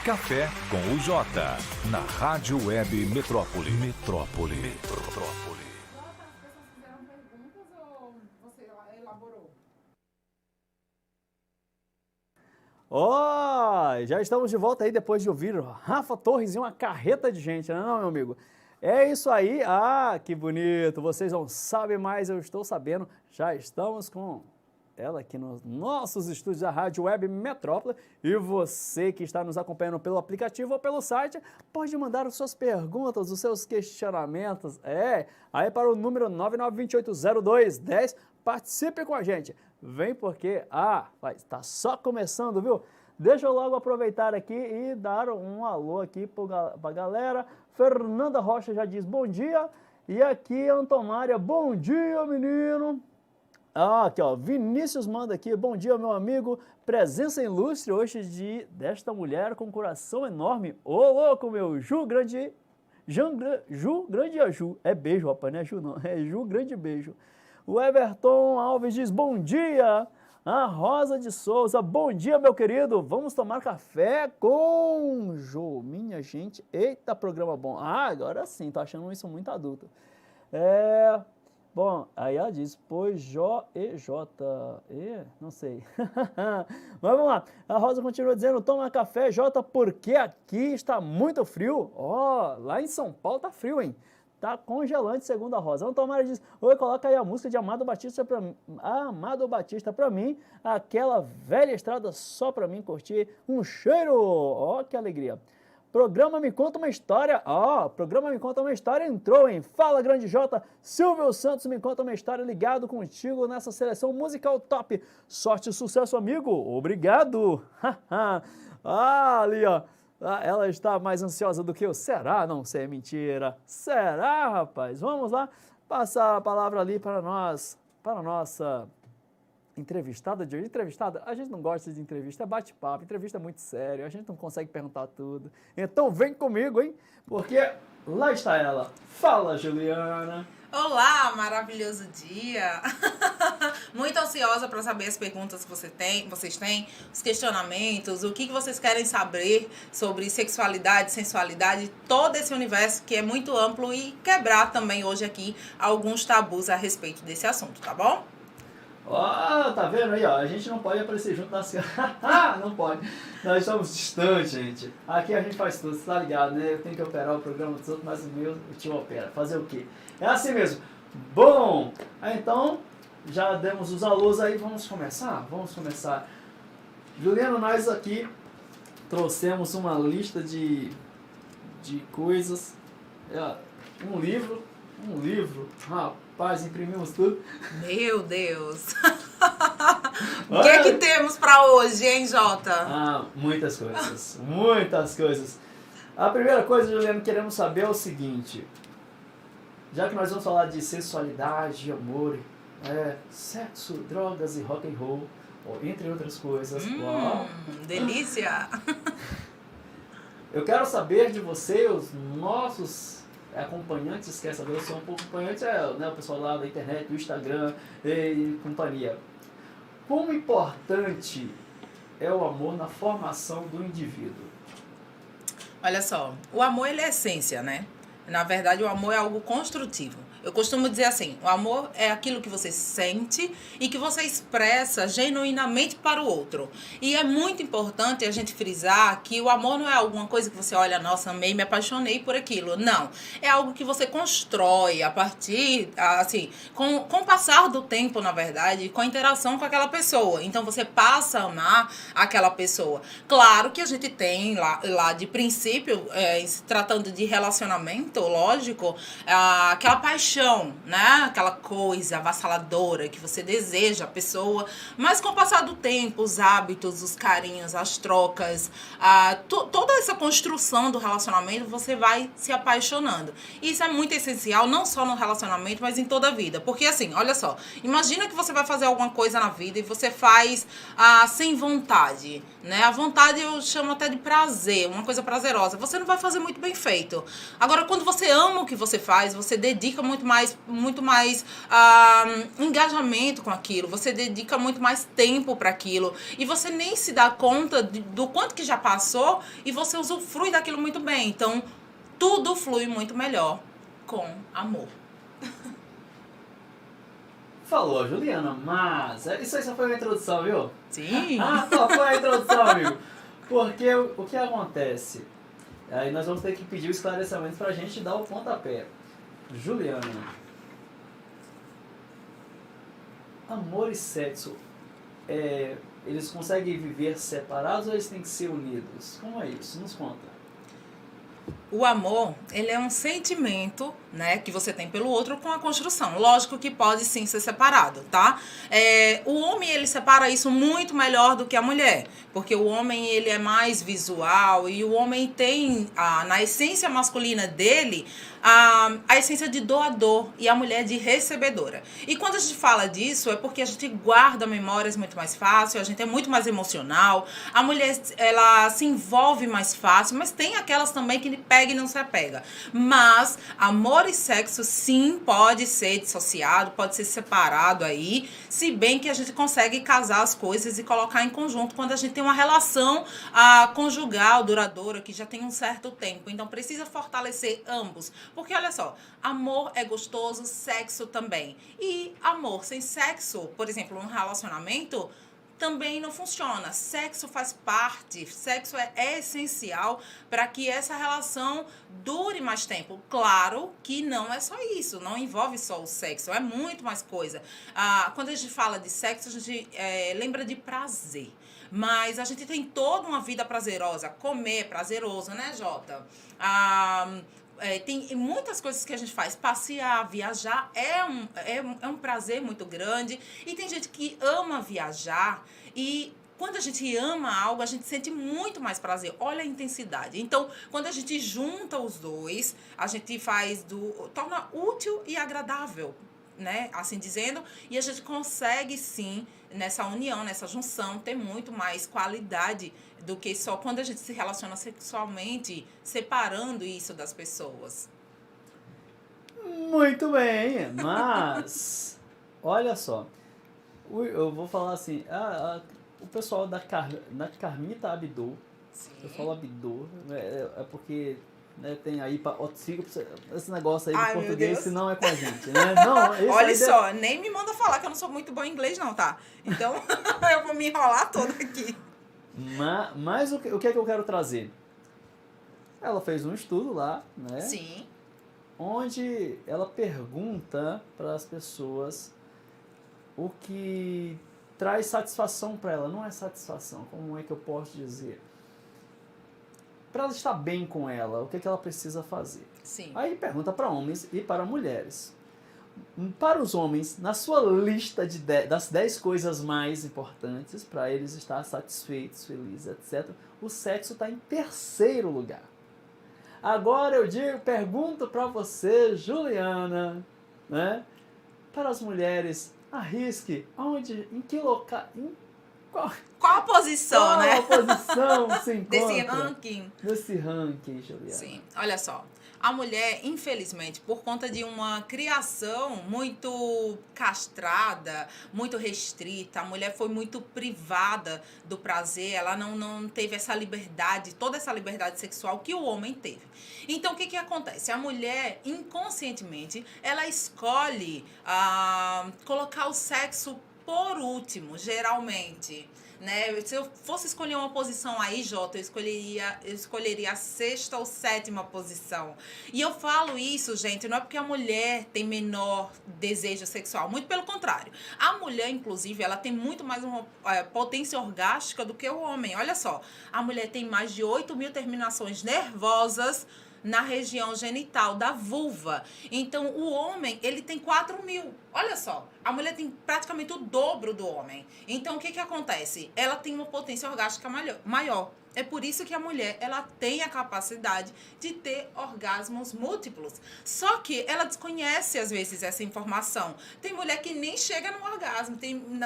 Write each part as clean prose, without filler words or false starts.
Café com o Jota, na Rádio Web Metrópole. Metrópole. As pessoas fizeram perguntas ou você elaborou? Já estamos de volta aí depois de ouvir Rafa Torres e uma carreta de gente, não é não, meu amigo? É isso aí, que bonito, vocês não sabem, mas eu estou sabendo, já estamos com ela aqui nos nossos estúdios da Rádio Web Metrópole, e você que está nos acompanhando pelo aplicativo ou pelo site, pode mandar as suas perguntas, os seus questionamentos, aí para o número 99280210, participe com a gente, vem porque, está só começando, viu? Deixa eu logo aproveitar aqui e dar um alô aqui para a galera. Fernanda Rocha já diz bom dia, e aqui Antomária, bom dia, menino. Aqui, ó, Vinícius manda aqui, bom dia, meu amigo, presença ilustre hoje desta mulher com coração enorme, ô louco, meu, Ju Grande Ju, é beijo, rapaz, não é Ju não, é Ju Grande Beijo. O Everton Alves diz, bom dia, a Rosa de Souza, bom dia, meu querido, vamos tomar café com Jô, minha gente, eita, programa bom, agora sim, tô achando isso muito adulto, Bom, aí ela diz, pois Jó e Jota, não sei. Mas vamos lá, a Rosa continua dizendo, toma café, Jota, porque aqui está muito frio. Lá em São Paulo tá frio, hein? Tá congelante, segundo a Rosa. Antomara diz, oi, coloca aí a música de Amado Batista pra mim, aquela velha estrada só pra mim curtir. Um cheiro, que alegria. Programa Me Conta Uma História. Programa Me Conta Uma História entrou, hein? Fala, grande Jota. Silvio Santos Me Conta Uma História, ligado contigo nessa seleção musical top. Sorte e sucesso, amigo. Obrigado. Ali, ó. Ela está mais ansiosa do que eu. Será? Não sei, é mentira. Será, rapaz? Vamos lá passar a palavra ali para nós, para a nossa entrevistada de hoje. Entrevistada, a gente não gosta de entrevista, é bate-papo, entrevista é muito sério, a gente não consegue perguntar tudo. Então vem comigo, hein? Porque lá está ela. Fala, Juliana. Olá, maravilhoso dia. Muito ansiosa para saber as perguntas que vocês têm, os questionamentos, o que vocês querem saber sobre sexualidade, sensualidade, todo esse universo que é muito amplo e quebrar também hoje aqui alguns tabus a respeito desse assunto, tá bom? Tá vendo aí, ó? A gente não pode aparecer junto nas não pode. Nós estamos distantes, gente. Aqui a gente faz tudo, você tá ligado, né? Eu tenho que operar o programa dos outros, mas o meu o tio opera. Fazer o quê? É assim mesmo. Bom, então já demos os alôs aí, vamos começar? Vamos começar. Juliana, nós aqui trouxemos uma lista de coisas. Um livro, rapaz, imprimimos tudo. Meu Deus! O que é que temos para hoje, hein, Jota? Muitas coisas, muitas coisas. A primeira coisa, Juliana, queremos saber é o seguinte. Já que nós vamos falar de sensualidade, amor, sexo, drogas e rock and roll, entre outras coisas. Delícia! Eu quero saber de você, os nossos acompanhantes, quer saber, eu sou um pouco acompanhante, o pessoal lá da internet, do Instagram e companhia. Como importante é o amor na formação do indivíduo? Olha só, o amor ele é essência, né? Na verdade, o amor é algo construtivo. Eu costumo dizer assim, o amor é aquilo que você sente e que você expressa genuinamente para o outro. E é muito importante a gente frisar que o amor não é alguma coisa que você olha, nossa, amei, me apaixonei por aquilo. Não, é algo que você constrói a partir, assim, com o passar do tempo, na verdade, com a interação com aquela pessoa. Então, você passa a amar aquela pessoa. Claro que a gente tem lá de princípio, se tratando de relacionamento, lógico, aquela paixão, né? Aquela coisa avassaladora que você deseja a pessoa, mas com o passar do tempo, os hábitos, os carinhos, as trocas, toda essa construção do relacionamento, você vai se apaixonando. Isso é muito essencial, não só no relacionamento, mas em toda a vida. Porque assim, olha só, imagina que você vai fazer alguma coisa na vida e você faz sem vontade, né? A vontade eu chamo até de prazer, uma coisa prazerosa. Você não vai fazer muito bem feito. Agora, quando você ama o que você faz, você dedica muito muito mais engajamento com aquilo, você dedica muito mais tempo para aquilo e você nem se dá conta do quanto que já passou e você usufrui daquilo muito bem. Então, tudo flui muito melhor com amor. Falou, Juliana, mas isso aí só foi uma introdução, viu? Sim. Só foi a introdução, amigo. Porque o que acontece? Aí nós vamos ter que pedir o esclarecimento pra gente dar o pontapé. Juliana, amor e sexo, eles conseguem viver separados ou eles têm que ser unidos? Como é isso? Nos conta. O amor, ele é um sentimento, né, que você tem pelo outro com a construção. Lógico que pode sim ser separado, tá? O homem, ele separa isso muito melhor do que a mulher, porque o homem, ele é mais visual e o homem tem, na essência masculina dele, a essência de doador e a mulher de recebedora. E quando a gente fala disso, é porque a gente guarda memórias muito mais fácil, a gente é muito mais emocional, a mulher, ela se envolve mais fácil, mas tem aquelas também que pega e não se apega. Mas amor e sexo, sim, pode ser dissociado, pode ser separado aí, se bem que a gente consegue casar as coisas e colocar em conjunto quando a gente tem uma relação conjugal, duradoura, que já tem um certo tempo. Então, precisa fortalecer ambos. Porque, olha só, amor é gostoso, sexo também. E amor sem sexo, por exemplo, um relacionamento, também não funciona. Sexo faz parte, sexo é essencial para que essa relação dure mais tempo. Claro que não é só isso, não envolve só o sexo, é muito mais coisa. Quando a gente fala de sexo, a gente lembra de prazer. Mas a gente tem toda uma vida prazerosa. Comer é prazeroso, né, Jota? Tem muitas coisas que a gente faz. Passear, viajar é um prazer muito grande. E tem gente que ama viajar e quando a gente ama algo, a gente sente muito mais prazer. Olha a intensidade. Então, quando a gente junta os dois, a gente torna útil e agradável, né? Assim dizendo, e a gente consegue sim, nessa união, nessa junção, ter muito mais qualidade do que só quando a gente se relaciona sexualmente, separando isso das pessoas. Muito bem, mas olha só, eu vou falar assim, o pessoal da Carmita Abdul, eu falo Abdul, é porque tem aí esse negócio aí de português que não é com a gente, né? Não, olha só, nem me manda falar que eu não sou muito bom em inglês não, tá? Então, eu vou me enrolar toda aqui. Mas o que é que eu quero trazer? Ela fez um estudo lá, né? Sim. Onde ela pergunta para as pessoas o que traz satisfação para ela. Não é satisfação, como é que eu posso dizer? Para ela estar bem com ela, o que é que ela precisa fazer? Sim. Aí pergunta para homens e para mulheres. Para os homens, na sua lista das 10 coisas mais importantes para eles estar satisfeitos, felizes, etc., o sexo está em terceiro lugar. Agora eu pergunto para você, Juliana, né? Para as mulheres, arrisque, em que local, qual a posição, né? Qual a posição se encontra nesse ranking, Juliana? Sim, olha só. A mulher, infelizmente, por conta de uma criação muito castrada, muito restrita, a mulher foi muito privada do prazer, ela não teve essa liberdade, toda essa liberdade sexual que o homem teve. Então, o que acontece? A mulher, inconscientemente, ela escolhe colocar o sexo por último, geralmente. Né? Se eu fosse escolher uma posição aí, Jota, eu escolheria a 6ª ou 7ª posição. E eu falo isso, gente, não é porque a mulher tem menor desejo sexual, muito pelo contrário. A mulher, inclusive, ela tem muito mais uma potência orgástica do que o homem. Olha só, a mulher tem mais de 8.000 terminações nervosas na região genital da vulva. Então, o homem, ele tem 4.000. Olha só, a mulher tem praticamente o dobro do homem. Então, o que acontece? Ela tem uma potência orgástica maior. É por isso que a mulher, ela tem a capacidade de ter orgasmos múltiplos. Só que ela desconhece, às vezes, essa informação. Tem mulher que nem chega no orgasmo,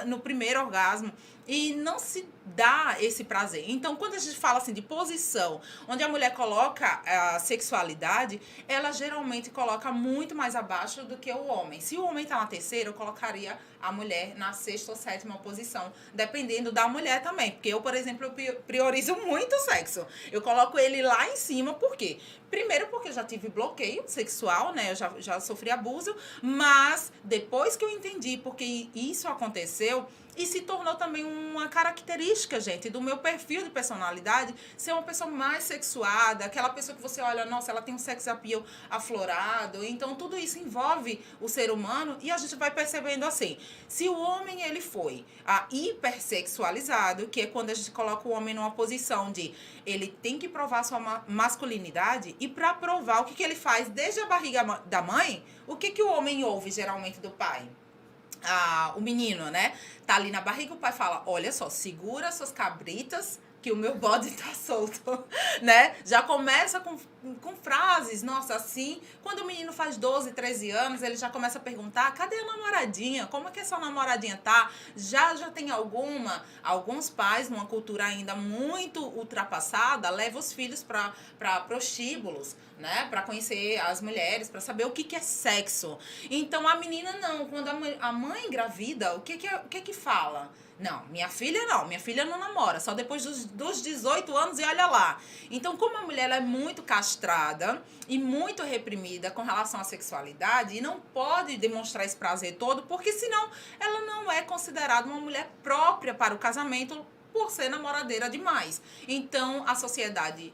no primeiro orgasmo. e não se dá esse prazer. Então, quando a gente fala assim de posição, onde a mulher coloca a sexualidade, ela geralmente coloca muito mais abaixo do que o homem. Se o homem está na terceira, eu colocaria a mulher na sexta ou sétima posição, dependendo da mulher também. Porque eu, por exemplo, eu priorizo muito o sexo. Eu coloco ele lá em cima, por quê? Primeiro porque eu já tive bloqueio sexual, né? Eu já sofri abuso, mas depois que eu entendi porque isso aconteceu, e se tornou também uma característica, gente, do meu perfil de personalidade, ser uma pessoa mais sexuada, aquela pessoa que você olha, nossa, ela tem um sex appeal aflorado. Então, tudo isso envolve o ser humano e a gente vai percebendo assim, se o homem, ele foi hipersexualizado, que é quando a gente coloca o homem numa posição de ele tem que provar sua masculinidade, e para provar, o que ele faz desde a barriga da mãe, o que o homem ouve geralmente do pai? O menino, né? Tá ali na barriga, o pai fala, olha só, segura suas cabritas que o meu bode tá solto, né? Já começa com frases, nossa, assim, quando o menino faz 12, 13 anos, ele já começa a perguntar, cadê a namoradinha? Como é que essa namoradinha tá? Já tem alguma? Alguns pais, numa cultura ainda muito ultrapassada, levam os filhos para prostíbulos, né? Para conhecer as mulheres, para saber o que é sexo. Então, a menina não, quando a mãe engravida, o que fala? Não, minha filha não namora, só depois dos 18 anos e olha lá. Então, como a mulher ela é muito castrada e muito reprimida com relação à sexualidade e não pode demonstrar esse prazer todo, porque senão ela não é considerada uma mulher própria para o casamento por ser namoradeira demais. Então, a sociedade...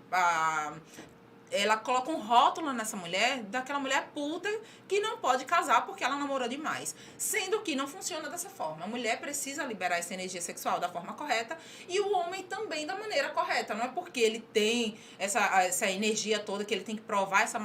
ela coloca um rótulo nessa mulher, daquela mulher puta que não pode casar porque ela namorou demais. Sendo que não funciona dessa forma. A mulher precisa liberar essa energia sexual da forma correta e o homem também da maneira correta. Não é porque ele tem essa energia toda, que ele tem que provar essa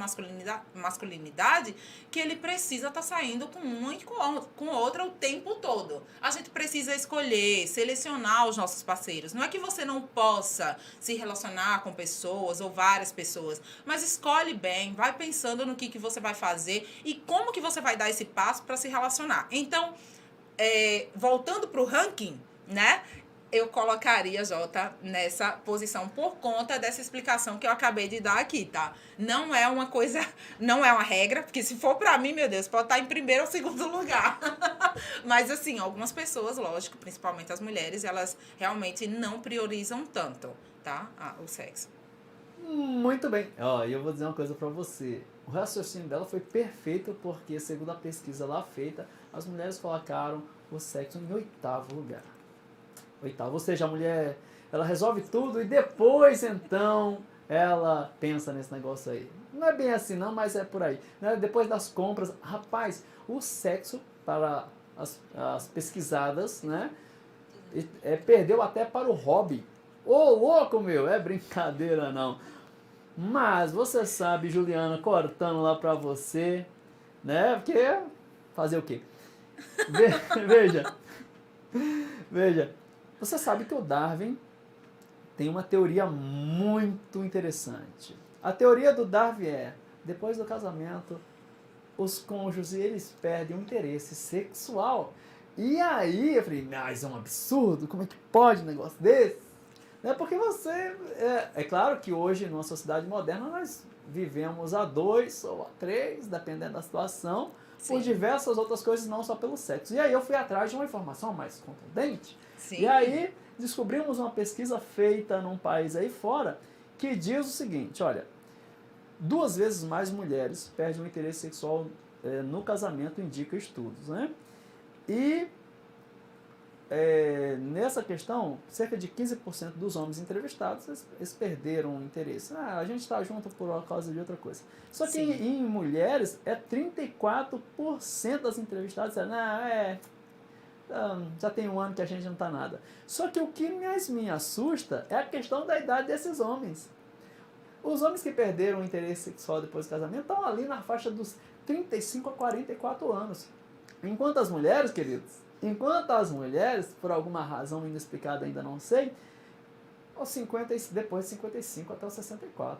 masculinidade, que ele precisa estar saindo com uma e com outra o tempo todo. A gente precisa escolher, selecionar os nossos parceiros. Não é que você não possa se relacionar com pessoas ou várias pessoas, mas escolhe bem, vai pensando no que você vai fazer e como que você vai dar esse passo para se relacionar. Então, voltando para o ranking, né? Eu colocaria, Jota, nessa posição por conta dessa explicação que eu acabei de dar aqui, tá? Não é uma coisa, não é uma regra, porque se for pra mim, meu Deus, pode estar em primeiro ou segundo lugar. Mas, assim, algumas pessoas, lógico, principalmente as mulheres, elas realmente não priorizam tanto, tá? O sexo. Muito bem. Ó, eu vou dizer uma coisa pra você. O raciocínio dela foi perfeito porque, segundo a pesquisa lá feita, as mulheres colocaram o sexo em 8º lugar. 8º. Ou seja, a mulher, ela resolve tudo e depois, então, ela pensa nesse negócio aí. Não é bem assim não, mas é por aí. Né? Depois das compras, rapaz, o sexo, para as pesquisadas, né, perdeu até para o hobby. Ô, louco, meu, é brincadeira não. Mas você sabe, Juliana, cortando lá pra você, né? Porque fazer o quê? Veja, você sabe que o Darwin tem uma teoria muito interessante. A teoria do Darwin é, depois do casamento, os cônjuges eles perdem o interesse sexual. E aí, eu falei, mas é um absurdo, como é que pode um negócio desse? Porque você... É claro que hoje, numa sociedade moderna, nós vivemos a 2 ou a 3, dependendo da situação, Sim. por diversas outras coisas, não só pelo sexo. E aí eu fui atrás de uma informação mais contundente. Sim. E aí descobrimos uma pesquisa feita num país aí fora, que diz o seguinte, olha, 2 vezes mais mulheres perdem o interesse sexual no casamento, indica estudos, né? E... nessa questão, cerca de 15% dos homens entrevistados, eles perderam o interesse. A gente está junto por causa de outra coisa. Só que em mulheres, 34% das entrevistadas disseram, já tem um ano que a gente não está nada. Só que o que mais me assusta é a questão da idade desses homens. Os homens que perderam o interesse sexual depois do casamento estão ali na faixa dos 35 a 44 anos. Enquanto as mulheres, queridos, por alguma razão inexplicada, ainda não sei, depois de 55 até os 64.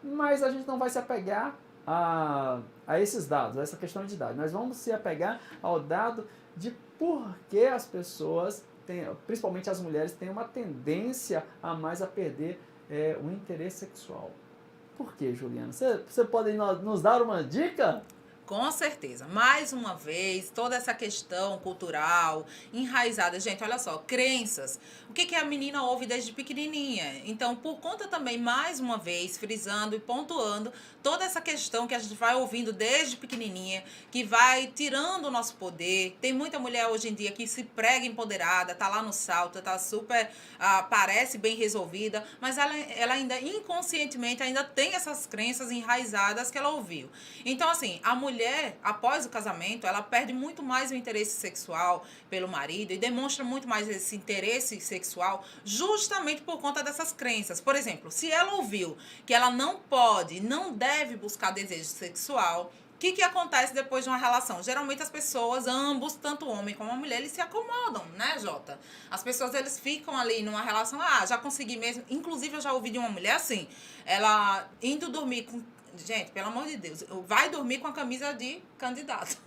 Mas a gente não vai se apegar a esses dados, a essa questão de idade. Nós vamos se apegar ao dado de por que as pessoas principalmente as mulheres, têm uma tendência a mais a perder o interesse sexual. Por quê, Juliana? Você pode nos dar uma dica? Com certeza. Mais uma vez, toda essa questão cultural, enraizada. Gente, olha só, crenças. O que a menina ouve desde pequenininha? Então, por conta também, mais uma vez, frisando e pontuando, toda essa questão que a gente vai ouvindo desde pequenininha, que vai tirando o nosso poder. Tem muita mulher hoje em dia que se prega empoderada, tá lá no salto, tá super, parece bem resolvida, mas ela ainda inconscientemente ainda tem essas crenças enraizadas que ela ouviu. Então, assim, a mulher, após o casamento, ela perde muito mais o interesse sexual pelo marido e demonstra muito mais esse interesse sexual justamente por conta dessas crenças. Por exemplo, se ela ouviu que ela não pode, não deve buscar desejo sexual, o que acontece depois de uma relação? Geralmente as pessoas, ambos, tanto o homem como a mulher, eles se acomodam, né, Jota? As pessoas, eles ficam ali numa relação, já consegui mesmo. Inclusive, eu já ouvi de uma mulher assim, ela indo dormir com... Gente, pelo amor de Deus, vai dormir com a camisa de candidato.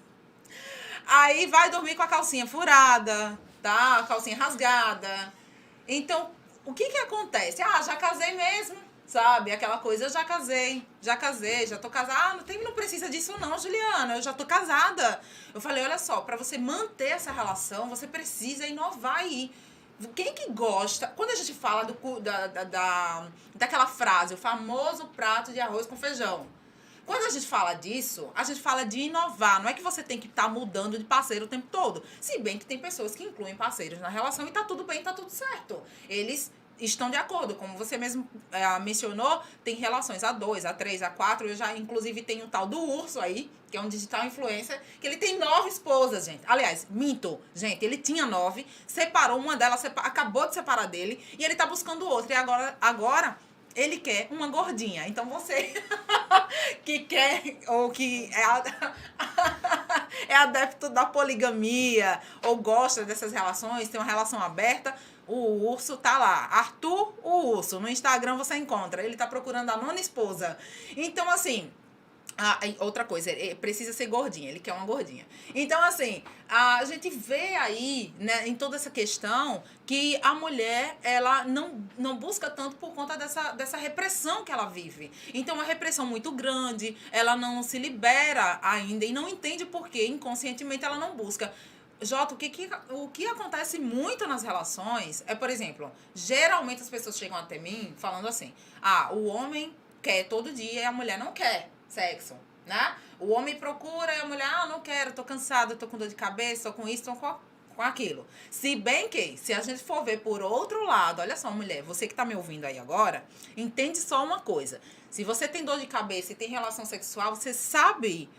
Aí vai dormir com a calcinha furada, tá? A calcinha rasgada. Então, o que acontece? Já casei mesmo, sabe? Aquela coisa, eu já casei, já tô casada. Não precisa disso não, Juliana, eu já tô casada. Eu falei, olha só, pra você manter essa relação, você precisa inovar aí. Quem que gosta... Quando a gente fala daquela frase, o famoso prato de arroz com feijão. Quando a gente fala disso, a gente fala de inovar. Não é que você tem que estar mudando de parceiro o tempo todo. Se bem que tem pessoas que incluem parceiros na relação e tá tudo bem, tá tudo certo. Eles estão de acordo. Como você mesmo mencionou, tem relações a 2, a 3, a 4. Eu já, inclusive, tenho um tal do Urso aí, que é um digital influencer, que ele tem 9 esposas, gente. Aliás, minto, gente, ele tinha 9, separou uma delas, acabou de separar dele, e ele tá buscando outra. E agora ele quer uma gordinha. Então você que quer, ou que é adepto da poligamia, ou gosta dessas relações, tem uma relação aberta, o Urso tá lá. Arthur, o Urso. No Instagram você encontra. Ele tá procurando a 9ª esposa. Então, assim... outra coisa, ele precisa ser gordinha, ele quer uma gordinha. Então, assim, a gente vê aí, né, em toda essa questão, que a mulher, ela não busca tanto por conta dessa repressão que ela vive. Então, uma repressão muito grande, ela não se libera ainda e não entende por que, inconscientemente, ela não busca. Jota, o que acontece muito nas relações é, por exemplo, geralmente as pessoas chegam até mim falando assim, o homem quer todo dia e a mulher não quer sexo, né? O homem procura e a mulher, não quero, tô cansada, tô com dor de cabeça, tô com isso, tô com aquilo. Se bem que, se a gente for ver por outro lado, olha só, mulher, você que tá me ouvindo aí agora, entende só uma coisa. Se você tem dor de cabeça e tem relação sexual, você sabe,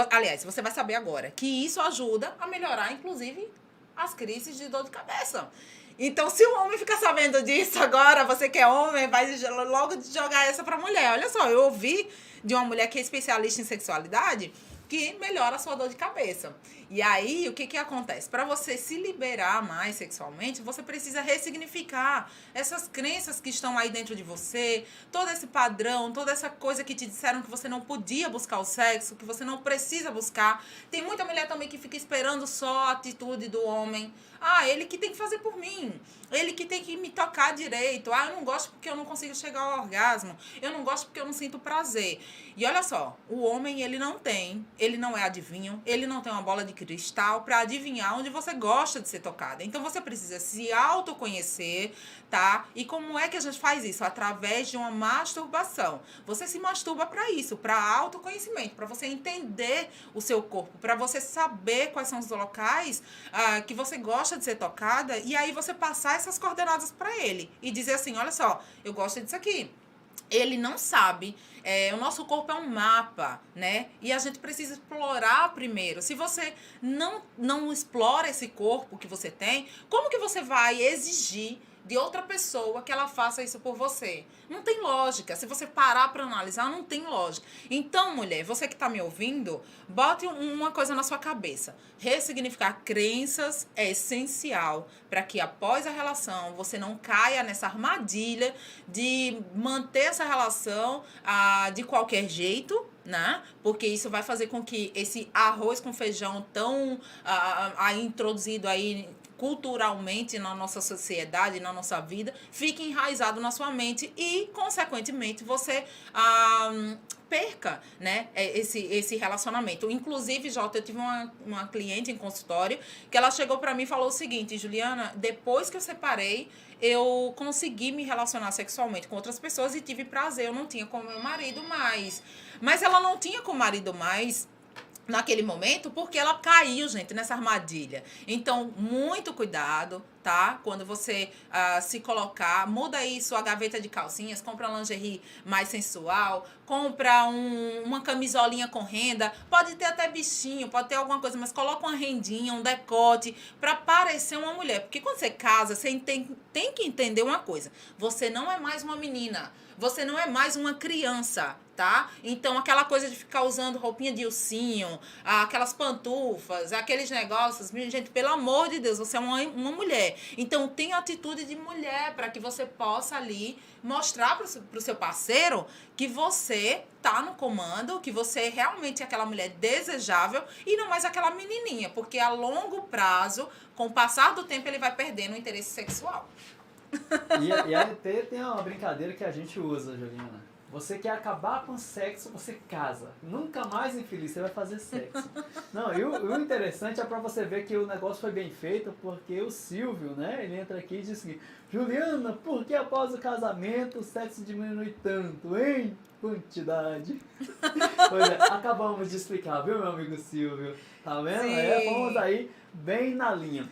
aliás, você vai saber agora, que isso ajuda a melhorar, inclusive, as crises de dor de cabeça. Então, se o homem ficar sabendo disso agora, você que é homem, vai logo jogar essa pra mulher. Olha só, eu ouvi de uma mulher que é especialista em sexualidade que melhora a sua dor de cabeça. E aí, o que acontece? Para você se liberar mais sexualmente, você precisa ressignificar essas crenças que estão aí dentro de você, todo esse padrão, toda essa coisa que te disseram que você não podia buscar o sexo, que você não precisa buscar. Tem muita mulher também que fica esperando só a atitude do homem. Ele que tem que fazer por mim. Ele que tem que me tocar direito. Eu não gosto porque eu não consigo chegar ao orgasmo. Eu não gosto porque eu não sinto prazer. E olha só, o homem, ele não é adivinho, ele não tem uma bola de cristal para adivinhar onde você gosta de ser tocada. Então, você precisa se autoconhecer, tá? E como é que a gente faz isso? Através de uma masturbação. Você se masturba para isso, para autoconhecimento, para você entender o seu corpo, para você saber quais são os locais que você gosta de ser tocada, e aí você passar essas coordenadas para ele e dizer assim, olha só, eu gosto disso aqui. Ele não sabe, o nosso corpo é um mapa, né? E a gente precisa explorar primeiro. Se você não explora esse corpo que você tem, como que você vai exigir de outra pessoa que ela faça isso por você? Não tem lógica. Se você parar para analisar, não tem lógica. Então, mulher, você que está me ouvindo, bote uma coisa na sua cabeça. Ressignificar crenças é essencial para que após a relação você não caia nessa armadilha de manter essa relação de qualquer jeito, né? Porque isso vai fazer com que esse arroz com feijão tão introduzido aí culturalmente na nossa sociedade, na nossa vida, fique enraizado na sua mente e, consequentemente, você perca, né, esse relacionamento. Inclusive, Jota, eu tive uma cliente em consultório que ela chegou para mim e falou o seguinte: Juliana, depois que eu separei, eu consegui me relacionar sexualmente com outras pessoas e tive prazer. Eu não tinha com meu marido mais. Mas ela não tinha com o marido mais naquele momento, porque ela caiu, gente, nessa armadilha. Então, muito cuidado, tá? Quando você se colocar, muda aí sua gaveta de calcinhas, compra uma lingerie mais sensual, compra uma camisolinha com renda, pode ter até bichinho, pode ter alguma coisa, mas coloca uma rendinha, um decote, pra parecer uma mulher. Porque quando você casa, você tem que entender uma coisa: você não é mais uma menina, você não é mais uma criança, tá? Então, aquela coisa de ficar usando roupinha de ursinho, aquelas pantufas, aqueles negócios, gente, pelo amor de Deus, você é uma mulher. Então, tenha atitude de mulher para que você possa ali mostrar pro seu parceiro que você tá no comando, que você realmente é aquela mulher desejável e não mais aquela menininha, porque a longo prazo, com o passar do tempo, ele vai perdendo o interesse sexual. E até tem uma brincadeira que a gente usa, Juliana. Você quer acabar com o sexo, você casa. Nunca mais, infeliz, você vai fazer sexo. Não, e o interessante é pra você ver que o negócio foi bem feito, porque o Silvio, né, ele entra aqui e diz o seguinte: Juliana, por que após o casamento o sexo diminui tanto, hein? Quantidade. Pois é, acabamos de explicar, viu, meu amigo Silvio? Tá vendo? Vamos aí bem na linha.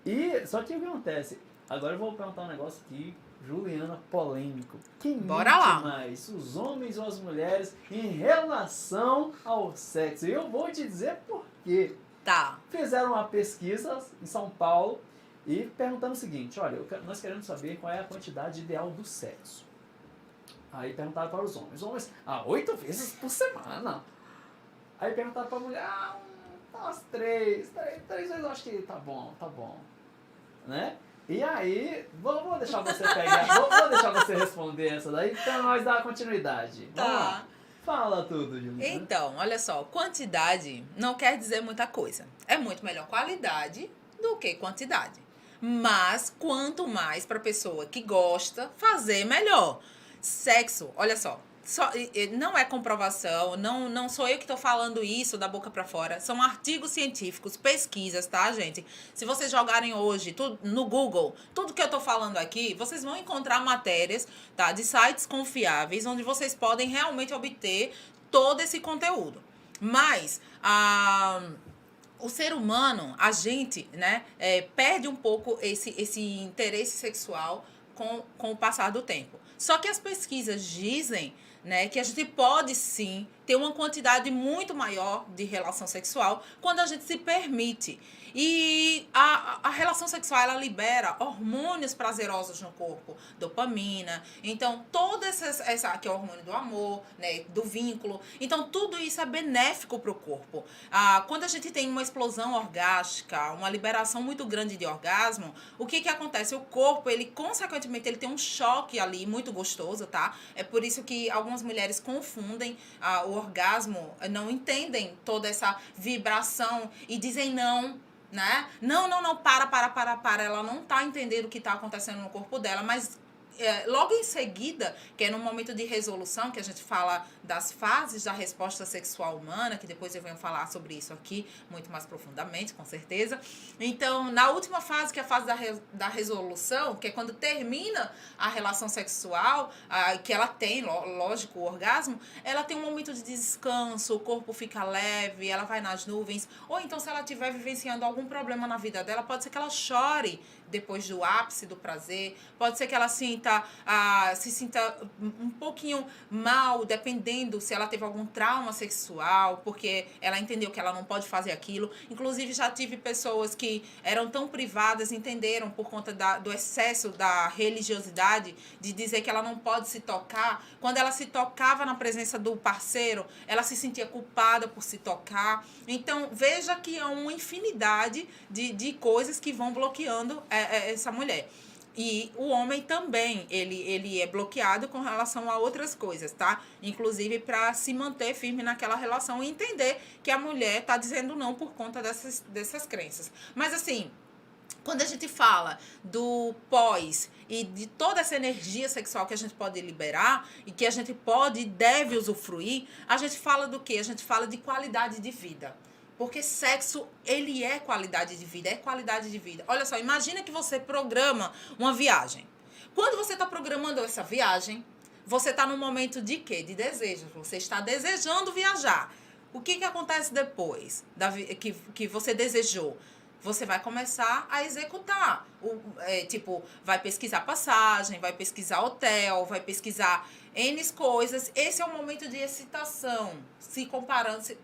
E, só que o que acontece? Agora eu vou perguntar um negócio aqui, Juliana, polêmico. Quem Bora mente lá. mais, os homens ou as mulheres, em relação ao sexo? E eu vou te dizer por quê. Tá. Fizeram uma pesquisa em São Paulo e perguntando o seguinte: olha, nós queremos saber qual é a quantidade ideal do sexo. Aí perguntaram para os homens. Os homens, 8 vezes por semana. Aí perguntaram para a mulher, umas 3 vezes eu acho que tá bom. Né? E aí, vou deixar você pegar, vou deixar você responder essa daí, pra nós dar continuidade. Vamos lá. Fala tudo, Juliana. Então, olha só, quantidade não quer dizer muita coisa. É muito melhor qualidade do que quantidade. Mas, quanto mais pra pessoa que gosta, fazer melhor. Sexo, olha só. Não é comprovação, não sou eu que estou falando isso da boca para fora. São artigos científicos, pesquisas, tá, gente? Se vocês jogarem hoje no Google, tudo que eu estou falando aqui, vocês vão encontrar matérias, tá, de sites confiáveis, onde vocês podem realmente obter todo esse conteúdo. Mas o ser humano, a gente, né, perde um pouco esse interesse sexual com o passar do tempo. Só que as pesquisas dizem, né, que a gente pode sim ter uma quantidade muito maior de relação sexual quando a gente se permite. E a relação sexual, ela libera hormônios prazerosos no corpo, dopamina. Então, toda essa que é o hormônio do amor, né, do vínculo. Então, tudo isso é benéfico para o corpo. Quando a gente tem uma explosão orgástica, uma liberação muito grande de orgasmo, o que acontece? O corpo, ele consequentemente, ele tem um choque ali muito gostoso, tá? É por isso que algumas mulheres confundem o orgasmo, não entendem toda essa vibração e dizem não, né? Não, para. Ela não tá entendendo o que tá acontecendo no corpo dela, mas logo em seguida, que é no momento de resolução, que a gente fala das fases da resposta sexual humana, que depois eu venho falar sobre isso aqui muito mais profundamente, com certeza. Então, na última fase, que é a fase da resolução, que é quando termina a relação sexual, que ela tem, lógico, o orgasmo, ela tem um momento de descanso, o corpo fica leve, ela vai nas nuvens, ou então se ela estiver vivenciando algum problema na vida dela, pode ser que ela chore depois do ápice do prazer, pode ser que ela se sinta um pouquinho mal, dependendo se ela teve algum trauma sexual, porque ela entendeu que ela não pode fazer aquilo. Inclusive, já tive pessoas que eram tão privadas, entenderam por conta do excesso da religiosidade, de dizer que ela não pode se tocar. Quando ela se tocava na presença do parceiro, ela se sentia culpada por se tocar. Então, veja que é uma infinidade de coisas que vão bloqueando essa mulher. E o homem também, ele é bloqueado com relação a outras coisas, tá? Inclusive para se manter firme naquela relação e entender que a mulher tá dizendo não por conta dessas crenças. Mas assim, Quando a gente fala do pós e de toda essa energia sexual que a gente pode liberar e que a gente pode e deve usufruir, a gente fala do quê? A gente fala de qualidade de vida. Porque sexo, ele é qualidade de vida, é qualidade de vida. Olha só, imagina que você programa uma viagem. Quando você está programando essa viagem, você está num momento de quê? De desejo. Você está desejando viajar. O que acontece depois que você desejou? Você vai começar a executar. Vai pesquisar passagem, vai pesquisar hotel, vai pesquisar N coisas. Esse é o momento de excitação,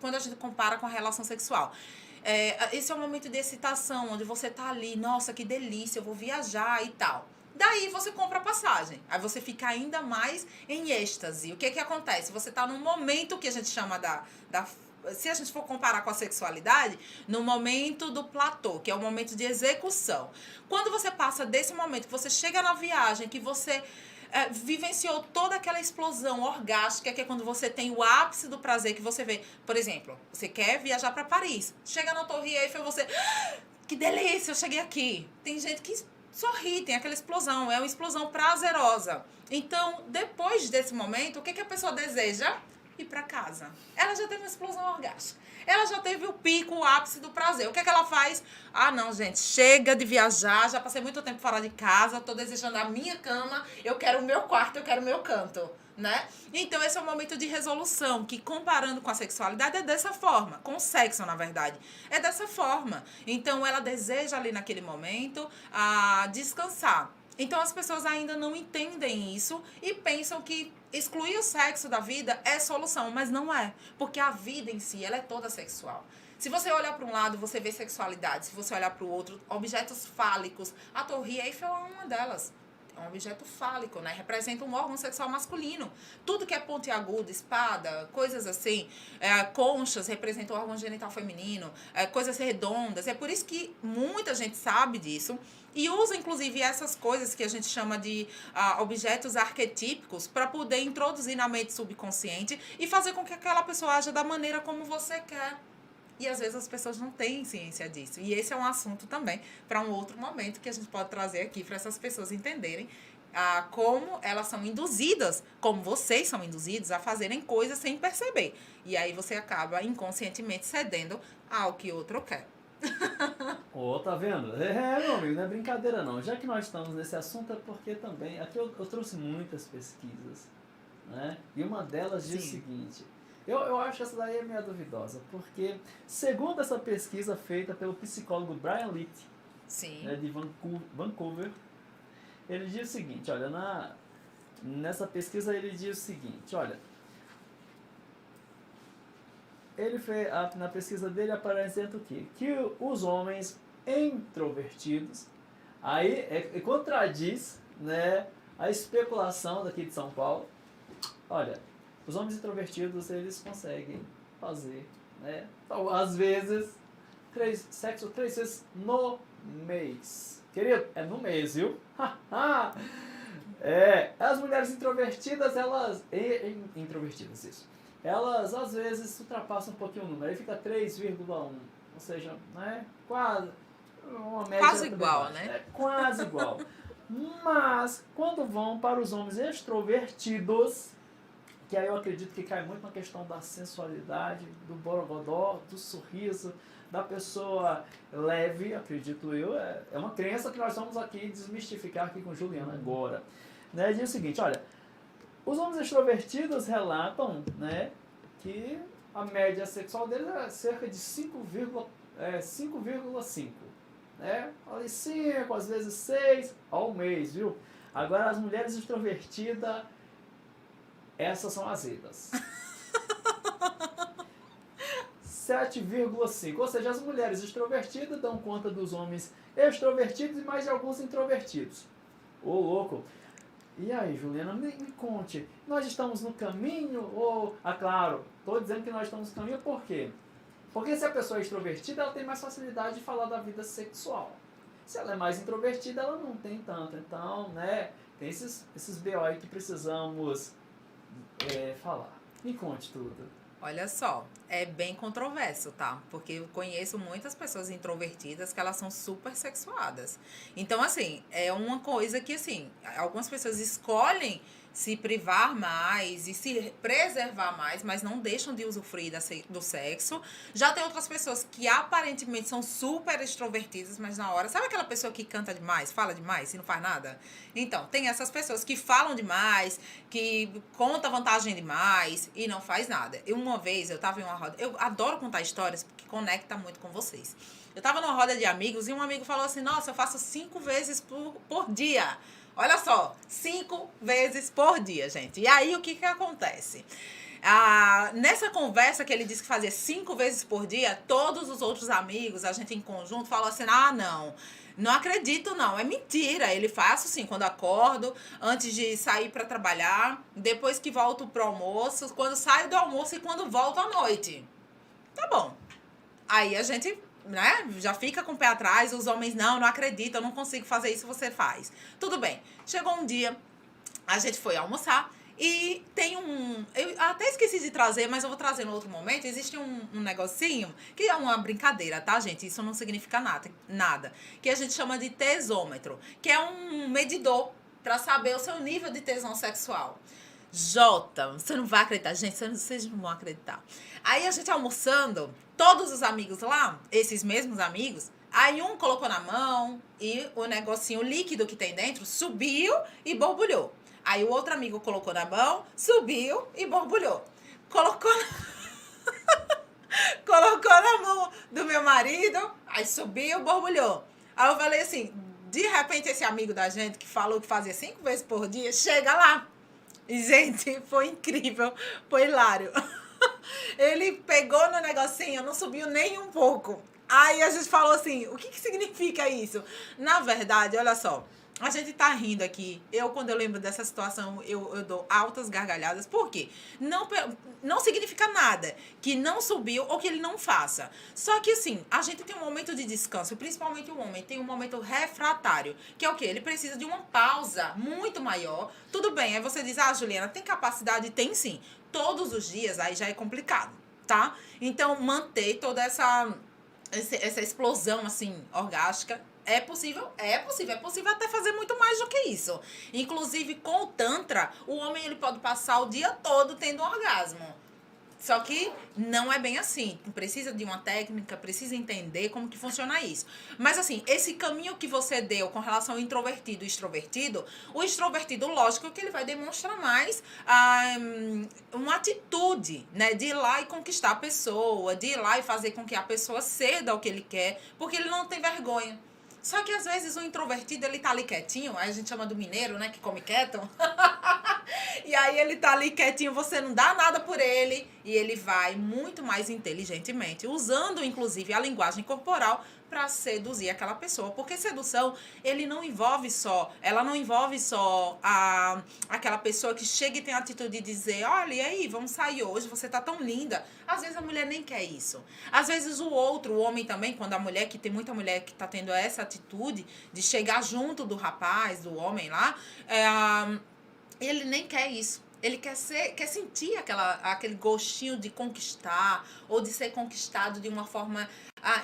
quando a gente compara com a relação sexual. Esse é o momento de excitação, onde você tá ali, nossa, que delícia, eu vou viajar e tal. Daí você compra a passagem. Aí você fica ainda mais em êxtase. O que acontece? Você tá num momento que a gente chama se a gente for comparar com a sexualidade, no momento do platô, que é o momento de execução. Quando você passa desse momento, que você chega na viagem, que você vivenciou toda aquela explosão orgástica, que é quando você tem o ápice do prazer, que você vê, por exemplo, você quer viajar para Paris, chega na Torre Eiffel, você, que delícia, eu cheguei aqui. Tem gente que sorri, tem aquela explosão, é uma explosão prazerosa. Então, depois desse momento, o que a pessoa deseja? Ir para casa. Ela já teve uma explosão orgástica. Ela já teve o pico, o ápice do prazer. O que ela faz? Ah, não, gente, chega de viajar, já passei muito tempo fora de casa, tô desejando a minha cama, eu quero o meu quarto, eu quero o meu canto, né? Então, esse é o momento de resolução, que comparando com a sexualidade é dessa forma, com o sexo, na verdade. É dessa forma. Então, ela deseja ali naquele momento descansar. Então, as pessoas ainda não entendem isso e pensam que excluir o sexo da vida é solução, mas não é. Porque a vida em si, ela é toda sexual. Se você olhar para um lado, você vê sexualidade. Se você olhar para o outro, objetos fálicos. A Torre Eiffel é uma delas. É um objeto fálico, né? Representa um órgão sexual masculino. Tudo que é pontiagudo, espada, coisas assim, conchas representam o órgão genital feminino, coisas redondas. É por isso que muita gente sabe disso e usa, inclusive, essas coisas que a gente chama de objetos arquetípicos para poder introduzir na mente subconsciente e fazer com que aquela pessoa haja da maneira como você quer. E às vezes as pessoas não têm ciência disso. E esse é um assunto também para um outro momento que a gente pode trazer aqui para essas pessoas entenderem como elas são induzidas, como vocês são induzidos a fazerem coisas sem perceber. E aí você acaba inconscientemente cedendo ao que outro quer. Tá vendo? Meu amigo, não é brincadeira não. Já que nós estamos nesse assunto é porque também... Aqui eu trouxe muitas pesquisas, né? E uma delas diz o seguinte... Eu acho que essa daí é meio duvidosa, porque, segundo essa pesquisa feita pelo psicólogo Brian Litt, né, de Vancouver, ele diz o seguinte, olha, nessa pesquisa ele diz o seguinte, olha, ele fez, na pesquisa dele apresenta o quê? Que os homens introvertidos, aí contradiz, né, a especulação daqui de São Paulo, olha... Os homens introvertidos, eles conseguem fazer, né? Então, às vezes, sexo 3 vezes no mês. Querido, é no mês, viu? As mulheres introvertidas, introvertidas, isso. Elas, às vezes, ultrapassam um pouquinho o número. Aí fica 3,1. Ou seja, né? Quase uma média. Quase igual, né? Quase igual. Mas, quando vão para os homens extrovertidos... que aí eu acredito que cai muito na questão da sensualidade, do borogodó, do sorriso, da pessoa leve, acredito eu. É uma crença que nós vamos aqui desmistificar aqui com Juliana agora. Né? Diz o seguinte, olha, os homens extrovertidos relatam, né, que a média sexual deles é cerca de 5,5. Né? Ali 5, às vezes 6 ao mês, viu? Agora as mulheres extrovertidas... essas são azedas. 7,5. Ou seja, as mulheres extrovertidas dão conta dos homens extrovertidos e mais de alguns introvertidos. Ô, louco. E aí, Juliana, me conte. Nós estamos no caminho ou... claro, estou dizendo que nós estamos no caminho por quê? Porque se a pessoa é extrovertida, ela tem mais facilidade de falar da vida sexual. Se ela é mais introvertida, ela não tem tanto. Então, né, tem esses BO aí que precisamos... falar. Me conte tudo. Olha só, é bem controverso, tá? Porque eu conheço muitas pessoas introvertidas que elas são super sexuadas. Então, assim, é uma coisa que, assim, algumas pessoas escolhem se privar mais e se preservar mais, mas não deixam de usufruir do sexo. Já tem outras pessoas que aparentemente são super extrovertidas, mas na hora... Sabe aquela pessoa que canta demais, fala demais e não faz nada? Então, tem essas pessoas que falam demais, que conta vantagem demais e não faz nada. Uma vez eu tava em uma roda... Eu adoro contar histórias porque conecta muito com vocês. Eu tava numa roda de amigos e um amigo falou assim, nossa, eu faço 5 vezes por dia. Olha só, 5 vezes por dia, gente. E aí, o que acontece? Nessa conversa que ele disse que fazia 5 vezes por dia, todos os outros amigos, a gente em conjunto, falou assim, não acredito não, é mentira. Ele faz assim, quando acordo, antes de sair para trabalhar, depois que volto pro almoço, quando saio do almoço e quando volto à noite. Tá bom. Aí a gente... né? Já fica com o pé atrás, os homens, não acredito, eu não consigo fazer isso, você faz. Tudo bem. Chegou um dia, a gente foi almoçar e tem eu até esqueci de trazer, mas eu vou trazer no outro momento. Existe um negocinho, que é uma brincadeira, tá, gente? Isso não significa nada. Que a gente chama de tesômetro, que é um medidor para saber o seu nível de tesão sexual. Jota, você não vai acreditar, gente, vocês não vão acreditar. Aí a gente almoçando, todos os amigos lá, esses mesmos amigos, aí um colocou na mão e o negocinho líquido que tem dentro subiu e borbulhou. Aí o outro amigo colocou na mão, subiu e borbulhou. Colocou na mão do meu marido, aí subiu e borbulhou. Aí eu falei assim, de repente esse amigo da gente que falou que fazia 5 vezes por dia, chega lá. E, gente, foi incrível, foi hilário. Ele pegou no negocinho, não subiu nem um pouco. Aí a gente falou assim, o que significa isso? Na verdade, olha só, a gente tá rindo aqui. Quando eu lembro dessa situação, eu dou altas gargalhadas. Por quê? Não significa nada que não subiu ou que ele não faça. Só que, assim, a gente tem um momento de descanso, principalmente o homem, tem um momento refratário, que é o quê? Ele precisa de uma pausa muito maior. Tudo bem, aí você diz, Juliana, tem capacidade? Tem sim. Todos os dias, aí já é complicado, tá? Então, manter toda essa explosão, assim, orgástica. É possível até fazer muito mais do que isso. Inclusive, com o Tantra, o homem ele pode passar o dia todo tendo um orgasmo. Só que não é bem assim. Precisa de uma técnica, precisa entender como que funciona isso. Mas assim, esse caminho que você deu com relação ao introvertido e extrovertido, o extrovertido, lógico que ele vai demonstrar mais uma atitude, né? De ir lá e conquistar a pessoa, de ir lá e fazer com que a pessoa ceda ao que ele quer, porque ele não tem vergonha. Só que às vezes o introvertido, ele tá ali quietinho, aí a gente chama do mineiro, né, que come quieto. E aí ele tá ali quietinho, você não dá nada por ele, e ele vai muito mais inteligentemente, usando inclusive a linguagem corporal para seduzir aquela pessoa. Porque sedução, ela não envolve só aquela pessoa que chega e tem a atitude de dizer, olha, e aí, vamos sair hoje, você tá tão linda. Às vezes a mulher nem quer isso. Às vezes o homem também, quando a mulher, que tem muita mulher que tá tendo essa atitude de chegar junto do rapaz, do homem lá, ele nem quer isso. Ele quer sentir aquele gostinho de conquistar ou de ser conquistado de uma forma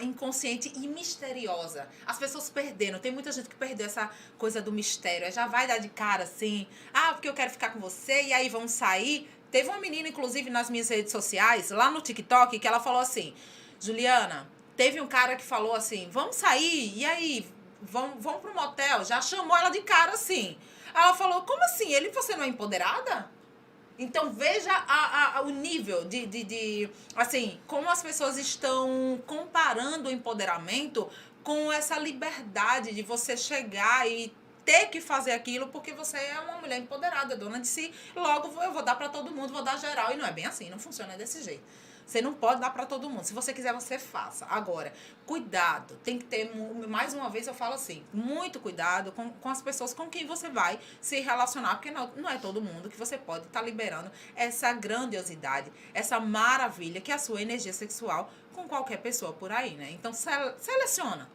inconsciente e misteriosa. As pessoas perderam. Tem muita gente que perdeu essa coisa do mistério. Já vai dar de cara assim, porque eu quero ficar com você e aí vamos sair. Teve uma menina, inclusive, nas minhas redes sociais, lá no TikTok, que ela falou assim, Juliana, teve um cara que falou assim, vamos sair, e aí, vamos pro motel. Já chamou ela de cara assim. Ela falou, como assim? Você não é empoderada? Então, veja o nível assim, como as pessoas estão comparando o empoderamento com essa liberdade de você chegar e ter que fazer aquilo porque você é uma mulher empoderada, dona de si. Logo, eu vou dar pra todo mundo, vou dar geral. E não é bem assim, não funciona desse jeito. Você não pode dar pra todo mundo. Se você quiser, você faça. Agora, cuidado. Tem que ter, mais uma vez eu falo assim, muito cuidado com as pessoas com quem você vai se relacionar, porque não é todo mundo que você pode estar liberando essa grandiosidade, essa maravilha que é a sua energia sexual com qualquer pessoa por aí, né? Então, seleciona.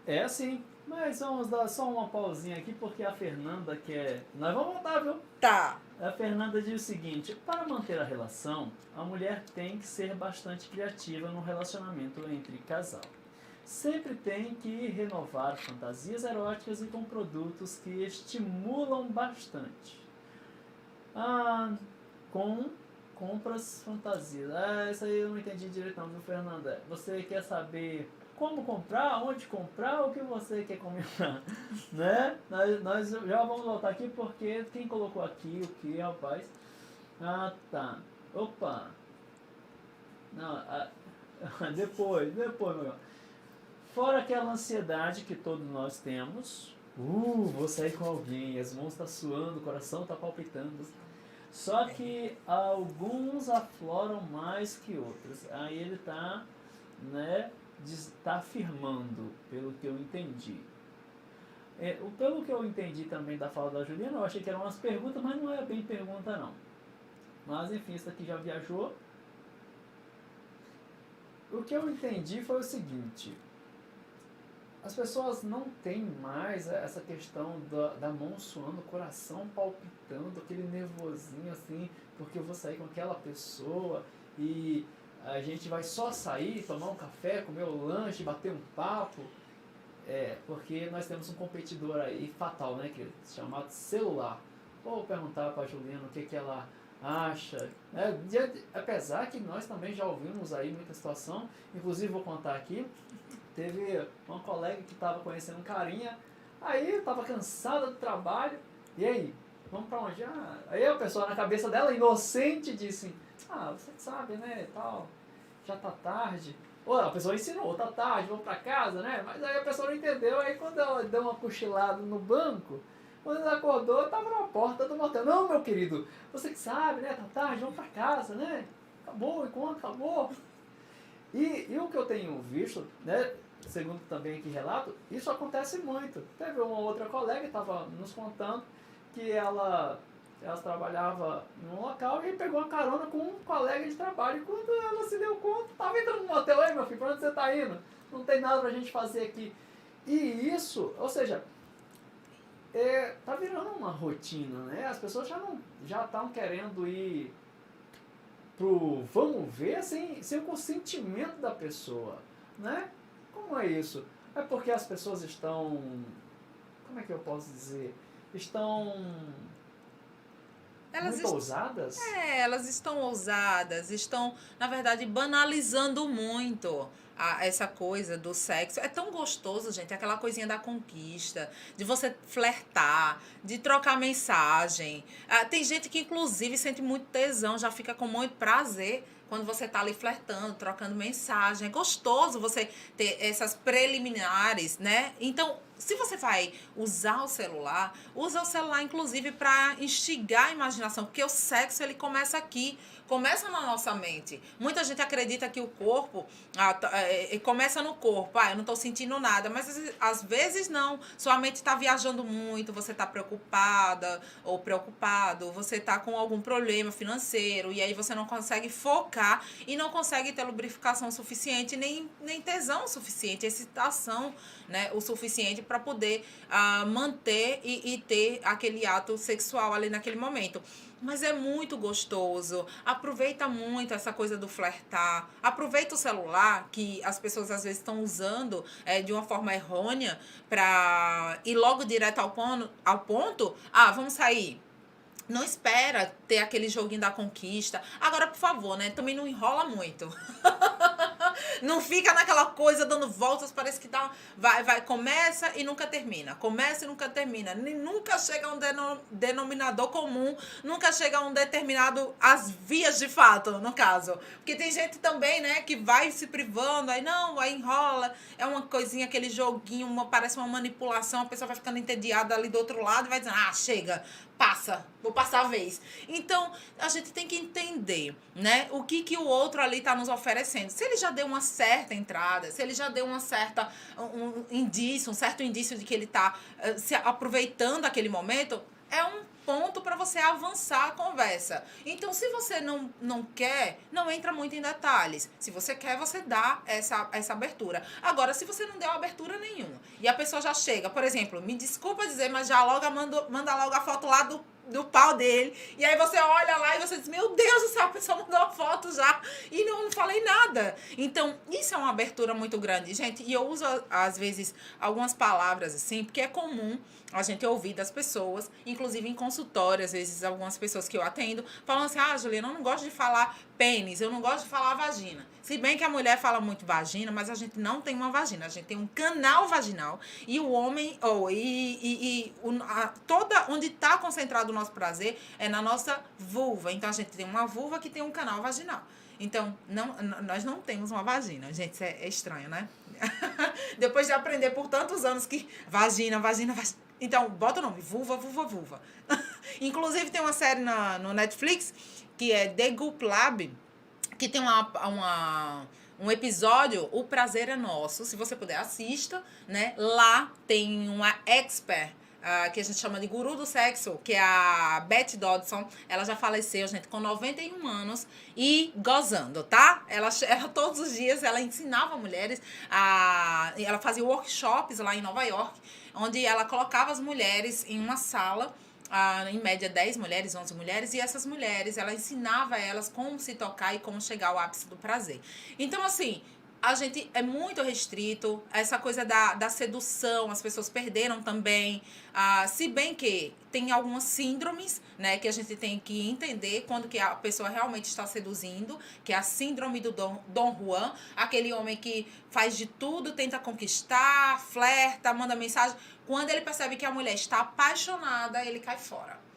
É sim, mas vamos dar só uma pausinha aqui, porque a Fernanda quer... Nós vamos voltar, viu? Tá. A Fernanda diz o seguinte: para manter a relação, a mulher tem que ser bastante criativa no relacionamento entre casal. Sempre tem que renovar fantasias eróticas e com produtos que estimulam bastante. Com compras fantasias. Isso aí eu não entendi direito não, viu, Fernanda? Você quer saber como comprar, onde comprar, o que você quer combinar, né? Nós já vamos voltar aqui porque quem colocou aqui o que, rapaz? Tá. Opa. Não, depois, meu irmão. Fora aquela ansiedade que todos nós temos. Vou sair com alguém, as mãos estão suando, o coração está palpitando. Só que alguns afloram mais que outros. Aí ele está, né, tá afirmando, pelo que eu entendi. Pelo que eu entendi também da fala da Juliana, eu achei que eram umas perguntas, mas não é bem pergunta não. Mas enfim, isso aqui já viajou. O que eu entendi foi o seguinte: as pessoas não têm mais essa questão da mão suando, o coração palpitando, aquele nervosinho assim, porque eu vou sair com aquela pessoa e a gente vai só sair, tomar um café, comer um lanche, bater um papo. Porque nós temos um competidor aí fatal, né, querido? Chamado celular. Vou perguntar para a Juliana o que ela acha. Apesar que nós também já ouvimos aí muita situação, inclusive vou contar aqui. Teve uma colega que estava conhecendo um carinha, aí estava cansada do trabalho, e aí, vamos para onde? Aí a pessoa na cabeça dela, inocente, disse: você sabe, né, tal, já tá tarde. Ou a pessoa ensinou: tá tarde, vamos para casa, né? Mas aí a pessoa não entendeu, aí quando ela deu uma cochilada no banco, quando ela acordou, estava na porta do motel. Não, meu querido, você que sabe, né, tá tarde, vamos para casa, né? Acabou o encontro, acabou. E o que eu tenho visto, né, segundo também aqui relato, isso acontece muito. Teve uma outra colega que estava nos contando que ela trabalhava em um local e pegou uma carona com um colega de trabalho. E quando ela se deu conta, estava entrando no motel: ei, meu filho, para onde você está indo? Não tem nada pra gente fazer aqui. E isso, ou seja, tá virando uma rotina, né? As pessoas já estão querendo ir pro vamos ver sem o consentimento da pessoa, né? Como é isso? É porque as pessoas estão, como é que eu posso dizer? Estão muito ousadas? Elas estão ousadas, estão, na verdade, banalizando muito essa coisa do sexo. É tão gostoso, gente, aquela coisinha da conquista, de você flertar, de trocar mensagem. Tem gente que, inclusive, sente muito tesão, já fica com muito prazer quando você está ali flertando, trocando mensagem. É gostoso você ter essas preliminares, né? Então, se você vai usar o celular, usa o celular, inclusive, para instigar a imaginação, porque o sexo, ele começa aqui, começa na nossa mente. Muita gente acredita que o corpo começa no corpo. Eu não estou sentindo nada, mas às vezes não. Sua mente está viajando muito, você está preocupada ou preocupado, você está com algum problema financeiro, e aí você não consegue focar e não consegue ter lubrificação suficiente, nem tesão suficiente, excitação, né, o suficiente para poder manter e ter aquele ato sexual ali naquele momento. Mas é muito gostoso. Aproveita muito essa coisa do flertar. Aproveita o celular, que as pessoas às vezes estão usando de uma forma errônea, para ir logo direto ao ponto. Vamos sair. Não espera ter aquele joguinho da conquista. Agora, por favor, né? Também não enrola muito. Não fica naquela coisa dando voltas, parece que começa e nunca termina. Começa e nunca termina. Nunca chega a um denominador comum, nunca chega a um determinado, as vias de fato, no caso. Porque tem gente também, né, que vai se privando, aí enrola, é uma coisinha, aquele joguinho, parece uma manipulação, a pessoa vai ficando entediada ali do outro lado e vai dizendo: chega, vou passar a vez. Então, a gente tem que entender, né, o que o outro ali está nos oferecendo. Se ele já deu uma certa entrada, se ele já deu um certo indício de que ele está se aproveitando daquele momento, é um ponto para você avançar a conversa. Então, se você não quer, não entra muito em detalhes. Se você quer, você dá essa abertura. Agora, se você não deu abertura nenhuma e a pessoa já chega, por exemplo, me desculpa dizer, mas já manda logo a foto lá do pau dele. E aí você olha lá e você diz, meu Deus do céu, a pessoa mandou uma foto já e não falei nada. Então, isso é uma abertura muito grande, gente. E eu uso, às vezes, algumas palavras assim, porque é comum a gente ouvir das pessoas, inclusive em consultório, às vezes algumas pessoas que eu atendo, falam assim, Juliana, eu não gosto de falar pênis, eu não gosto de falar vagina. Se bem que a mulher fala muito vagina, mas a gente não tem uma vagina, a gente tem um canal vaginal e o homem, toda onde está concentrado o nosso prazer é na nossa vulva. Então a gente tem uma vulva que tem um canal vaginal. Então, nós não temos uma vagina. Gente, isso é estranho, né? Depois de aprender por tantos anos que vagina. Então, bota o nome, vulva. Inclusive, tem uma série no Netflix que é The Goop Lab, que tem um episódio, O Prazer é Nosso. Se você puder, assista, né? Lá tem uma expert, que a gente chama de guru do sexo, que é a Beth Dodson. Ela já faleceu, gente, com 91 anos e gozando, tá? Ela todos os dias, ela ensinava mulheres, ela fazia workshops lá em Nova York, onde ela colocava as mulheres em uma sala, em média 10 mulheres, 11 mulheres, e essas mulheres, ela ensinava elas como se tocar e como chegar ao ápice do prazer. Então, assim, a gente é muito restrito, essa coisa da sedução, as pessoas perderam também, se bem que tem algumas síndromes, né, que a gente tem que entender quando que a pessoa realmente está seduzindo, que é a síndrome do Dom Juan, aquele homem que faz de tudo, tenta conquistar, flerta, manda mensagem. Quando ele percebe que a mulher está apaixonada, ele cai fora.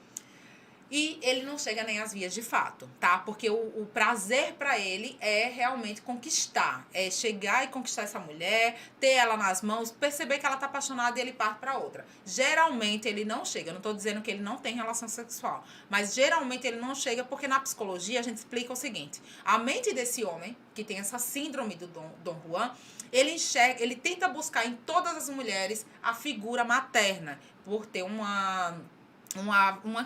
E ele não chega nem às vias de fato, tá? Porque o prazer pra ele é realmente conquistar. É chegar e conquistar essa mulher, ter ela nas mãos, perceber que ela tá apaixonada e ele parte pra outra. Geralmente ele não chega. Eu não tô dizendo que ele não tem relação sexual. Mas geralmente ele não chega porque na psicologia a gente explica o seguinte. A mente desse homem, que tem essa síndrome do Dom Juan, ele tenta buscar em todas as mulheres a figura materna. Por ter uma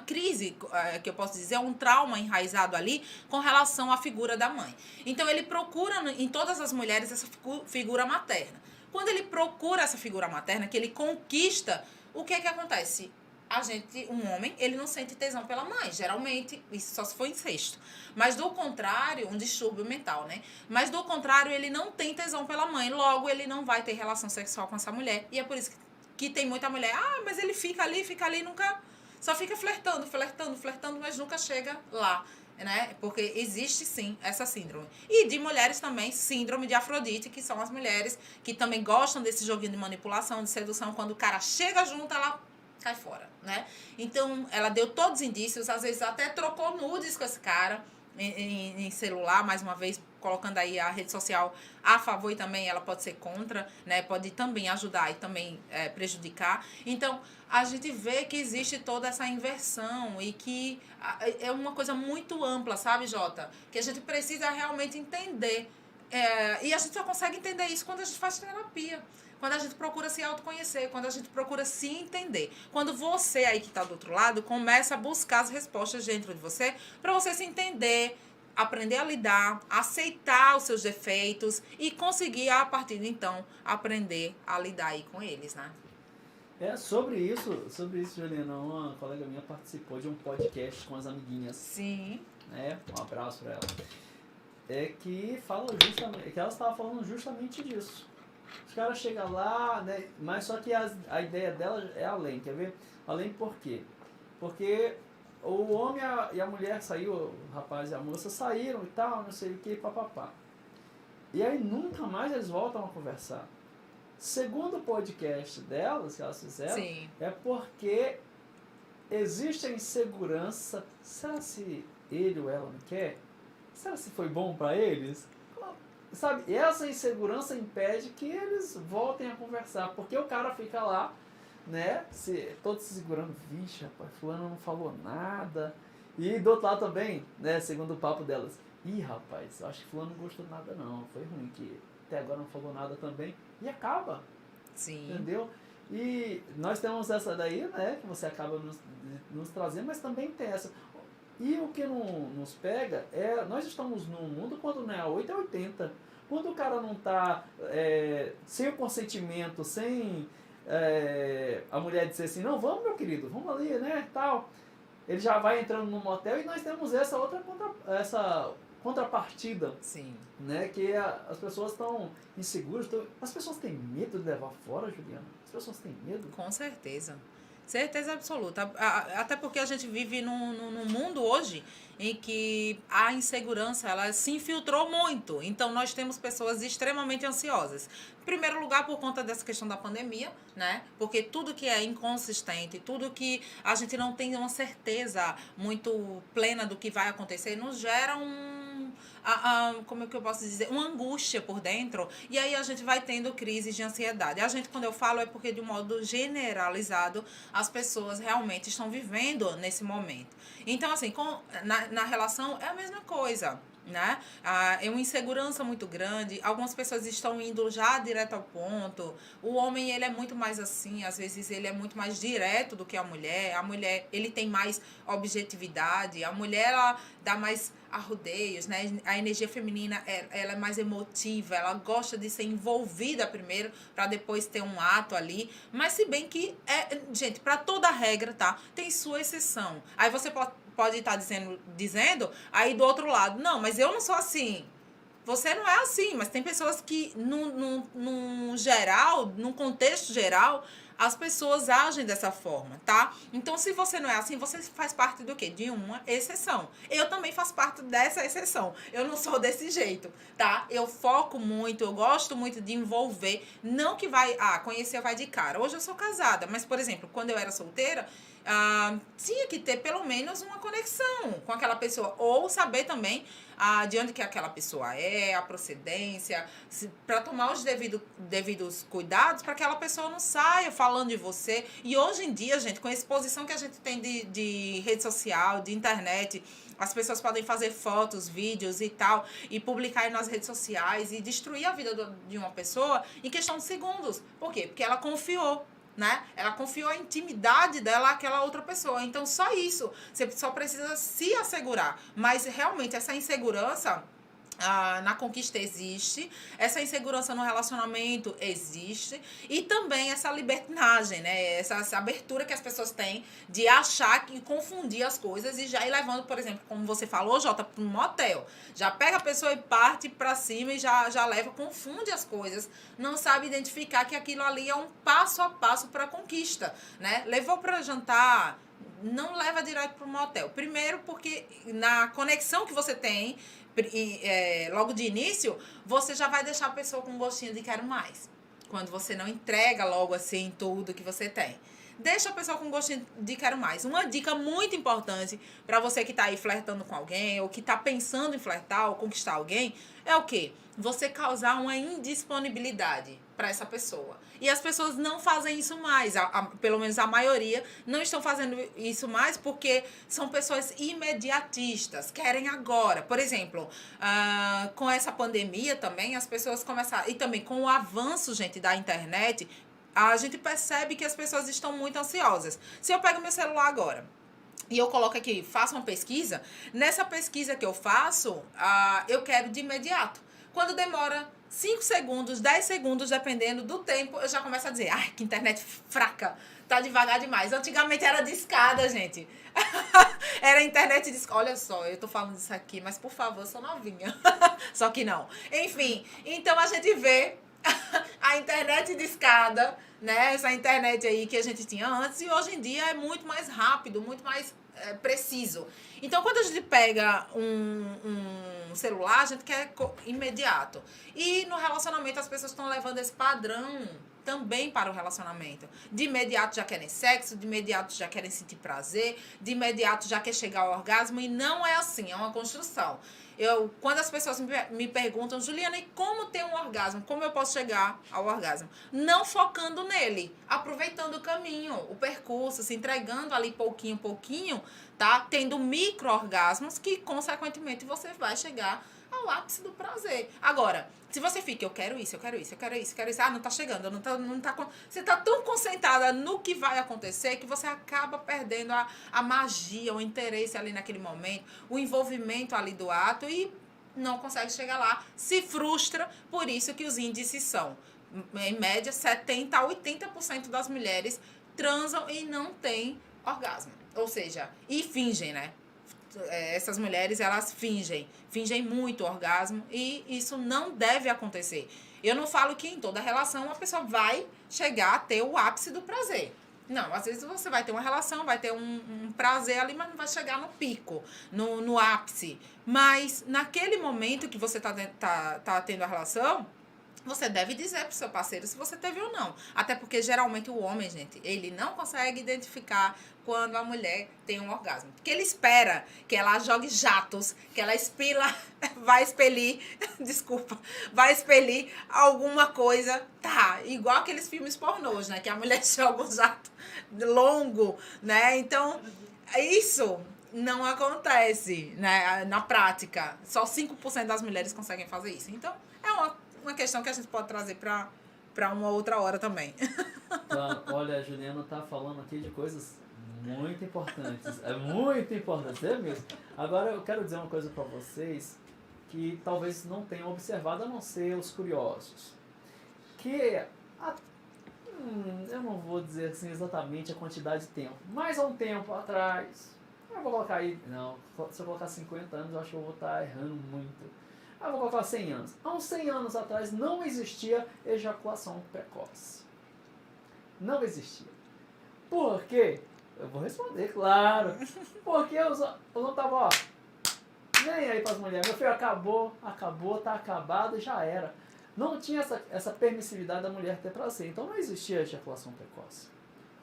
crise, que eu posso dizer, um trauma enraizado ali com relação à figura da mãe. Então, ele procura em todas as mulheres essa figura materna. Quando ele procura essa figura materna, que ele conquista, o que é que acontece? Um homem, ele não sente tesão pela mãe, geralmente, isso só se for incesto. Mas do contrário, um distúrbio mental, né? Mas do contrário, ele não tem tesão pela mãe, logo ele não vai ter relação sexual com essa mulher. E é por isso que tem muita mulher, mas ele fica ali, nunca... Só fica flertando, mas nunca chega lá, né? Porque existe, sim, essa síndrome. E de mulheres também, síndrome de Afrodite, que são as mulheres que também gostam desse joguinho de manipulação, de sedução. Quando o cara chega junto, ela cai fora, né? Então, ela deu todos os indícios, às vezes até trocou nudes com esse cara em celular, mais uma vez, colocando aí a rede social a favor e também ela pode ser contra, né? Pode também ajudar e também prejudicar. Então, a gente vê que existe toda essa inversão e que é uma coisa muito ampla, sabe, Jota? Que a gente precisa realmente entender. E a gente só consegue entender isso quando a gente faz terapia. Quando a gente procura se autoconhecer, quando a gente procura se entender. Quando você aí que está do outro lado começa a buscar as respostas dentro de você para você se entender, aprender a lidar, aceitar os seus defeitos e conseguir, a partir de então, aprender a lidar aí com eles, né? Sobre isso, Juliana, uma colega minha participou de um podcast com as amiguinhas. Sim. Né? Um abraço para ela. Que ela estava falando justamente disso. Os caras chegam lá, né? Mas só que a ideia dela é além, quer ver? Além por quê? Porque o homem e a mulher saiu, o rapaz e a moça saíram e tal, não sei o que, papapá. E aí nunca mais eles voltam a conversar. Segundo o podcast delas, que elas fizeram, Sim. é porque existe a insegurança. Será se ele ou ela não quer? Será se foi bom para eles? Sabe, e essa insegurança impede que eles voltem a conversar, porque o cara fica lá, né, todo se segurando, vixe, rapaz, fulano não falou nada, e do outro lado também, né, segundo o papo delas, rapaz, acho que fulano não gostou nada não, foi ruim, que até agora não falou nada também, e acaba, Sim. Entendeu? E nós temos essa daí, né, que você acaba nos trazendo, mas também tem essa. E o que não nos pega nós estamos num mundo quando não é 8 é 80. Quando o cara não está sem o consentimento, sem a mulher dizer assim, não, vamos meu querido, vamos ali, né, tal. ele já vai entrando no motel e nós temos essa outra essa contrapartida, Sim. né? Que as pessoas estão inseguras. As pessoas têm medo de levar fora, Juliana? As pessoas têm medo? Com certeza. Certeza absoluta. Até porque a gente vive num mundo hoje em que a insegurança ela se infiltrou muito. Então, nós temos pessoas extremamente ansiosas. Em primeiro lugar, por conta dessa questão da pandemia, né? Porque tudo que é inconsistente, tudo que a gente não tem uma certeza muito plena do que vai acontecer, nos gera como é que eu posso dizer? Uma angústia por dentro. E aí a gente vai tendo crises de ansiedade. A gente, quando eu falo, é porque de um modo generalizado, as pessoas realmente estão vivendo nesse momento. Então, assim, na relação é a mesma coisa, né? É uma insegurança muito grande. Algumas pessoas estão indo já direto ao ponto. O homem, ele é muito mais assim, às vezes ele é muito mais direto do que a mulher. A mulher, ele tem mais objetividade. A mulher, ela dá mais arrodeios, né? A energia feminina, ela é mais emotiva, ela gosta de ser envolvida primeiro para depois ter um ato ali. Mas se bem que gente, para toda regra, tá? Tem sua exceção. Aí você pode estar dizendo aí do outro lado, não, mas eu não sou assim. Você não é assim, mas tem pessoas que, num geral, num contexto geral, as pessoas agem dessa forma, tá? Então, se você não é assim, você faz parte do quê? De uma exceção. Eu também faço parte dessa exceção. Eu não sou desse jeito, tá? Eu foco muito, eu gosto muito de envolver. Não que conhecer vai de cara. Hoje eu sou casada, mas, por exemplo, quando eu era solteira, tinha que ter pelo menos uma conexão com aquela pessoa. Ou saber também de onde que aquela pessoa a procedência, para tomar os devidos cuidados para que aquela pessoa não saia falando de você. E hoje em dia, gente, com a exposição que a gente tem de rede social, de internet, as pessoas podem fazer fotos, vídeos e tal, e publicar aí nas redes sociais e destruir a vida de uma pessoa em questão de segundos. Por quê? Porque ela confiou. Né? Ela confiou a intimidade dela àquela outra pessoa. Então, só isso. Você só precisa se assegurar. Mas, realmente, essa insegurança na conquista existe. Essa insegurança no relacionamento existe. E também essa libertinagem, né? Essa abertura que as pessoas têm de achar e confundir as coisas e já ir levando, por exemplo, como você falou, Jota, para um motel. Já pega a pessoa e parte para cima e já leva, confunde as coisas. Não sabe identificar que aquilo ali é um passo a passo para a conquista, né? Levou para jantar, não leva direto para o motel. Primeiro porque na conexão que você tem, logo de início, você já vai deixar a pessoa com um gostinho de quero mais. Quando você não entrega logo assim tudo que você tem. Deixa a pessoa com gostinho de quero mais. Uma dica muito importante para você que está aí flertando com alguém ou que está pensando em flertar ou conquistar alguém é o quê? Você causar uma indisponibilidade para essa pessoa. E as pessoas não fazem isso mais. Pelo menos a maioria não estão fazendo isso mais porque são pessoas imediatistas, querem agora. Por exemplo, com essa pandemia também, as pessoas começaram... E também com o avanço, gente, da internet, a gente percebe que as pessoas estão muito ansiosas. Se eu pego meu celular agora e eu coloco aqui, faço uma pesquisa, nessa pesquisa que eu faço, eu quero de imediato. Quando demora 5 segundos, 10 segundos, dependendo do tempo, eu já começo a dizer, ai, que internet fraca, tá devagar demais. Antigamente era discada, gente. Era internet discada. Olha só, eu tô falando isso aqui, mas por favor, eu sou novinha. Só que não. Enfim, então a gente vê a internet discada, né? Essa internet aí que a gente tinha antes e hoje em dia é muito mais rápido, muito mais preciso. Então, quando a gente pega um celular, a gente quer imediato. E no relacionamento as pessoas estão levando esse padrão também para o relacionamento. De imediato já querem sexo, de imediato já querem sentir prazer, de imediato já quer chegar ao orgasmo e não é assim, é uma construção. Quando as pessoas me perguntam, Juliana, e como ter um orgasmo? Como eu posso chegar ao orgasmo? Não focando nele, aproveitando o caminho, o percurso, se entregando ali pouquinho, tá? Tendo micro-orgasmos que, consequentemente, você vai chegar ao ápice do prazer. Agora, se você fica, eu quero isso, não tá chegando, você tá tão concentrada no que vai acontecer que você acaba perdendo a magia, o interesse ali naquele momento, o envolvimento ali do ato e não consegue chegar lá, se frustra, por isso que os índices são, em média, 70% a 80% das mulheres transam e não têm orgasmo. Ou seja, e fingem, né? Essas mulheres, elas fingem muito orgasmo e isso não deve acontecer. Eu não falo que em toda relação a pessoa vai chegar a ter o ápice do prazer. Não, às vezes você vai ter uma relação, vai ter um prazer ali, mas não vai chegar no pico, no ápice. Mas naquele momento que você tá tendo a relação, você deve dizer pro seu parceiro se você teve ou não. Até porque, geralmente, o homem, gente, ele não consegue identificar quando a mulher tem um orgasmo. Porque ele espera que ela jogue jatos, que ela vai expelir, desculpa, vai expelir alguma coisa. Tá, igual aqueles filmes pornôs, né? Que a mulher joga um jato longo, né? Então, isso não acontece, né? Na prática. Só 5% das mulheres conseguem fazer isso. Então, é uma questão que a gente pode trazer para uma outra hora também. Tá, olha, a Juliana tá falando aqui de coisas muito importantes. É muito importante, é mesmo. Agora eu quero dizer uma coisa para vocês que talvez não tenham observado, a não ser os curiosos. Que eu não vou dizer assim exatamente a quantidade de tempo, mas há um tempo atrás, eu vou colocar aí, não, se eu colocar 50 anos eu acho que eu vou estar errando muito. Eu vou colocar 100 anos. Há uns 100 anos atrás não existia ejaculação precoce. Não existia. Por quê? Eu vou responder, claro. Porque os homens estavam, ó, nem aí para as mulheres. Meu filho, acabou, tá acabado, já era. Não tinha essa permissividade da mulher ter prazer. Então não existia ejaculação precoce.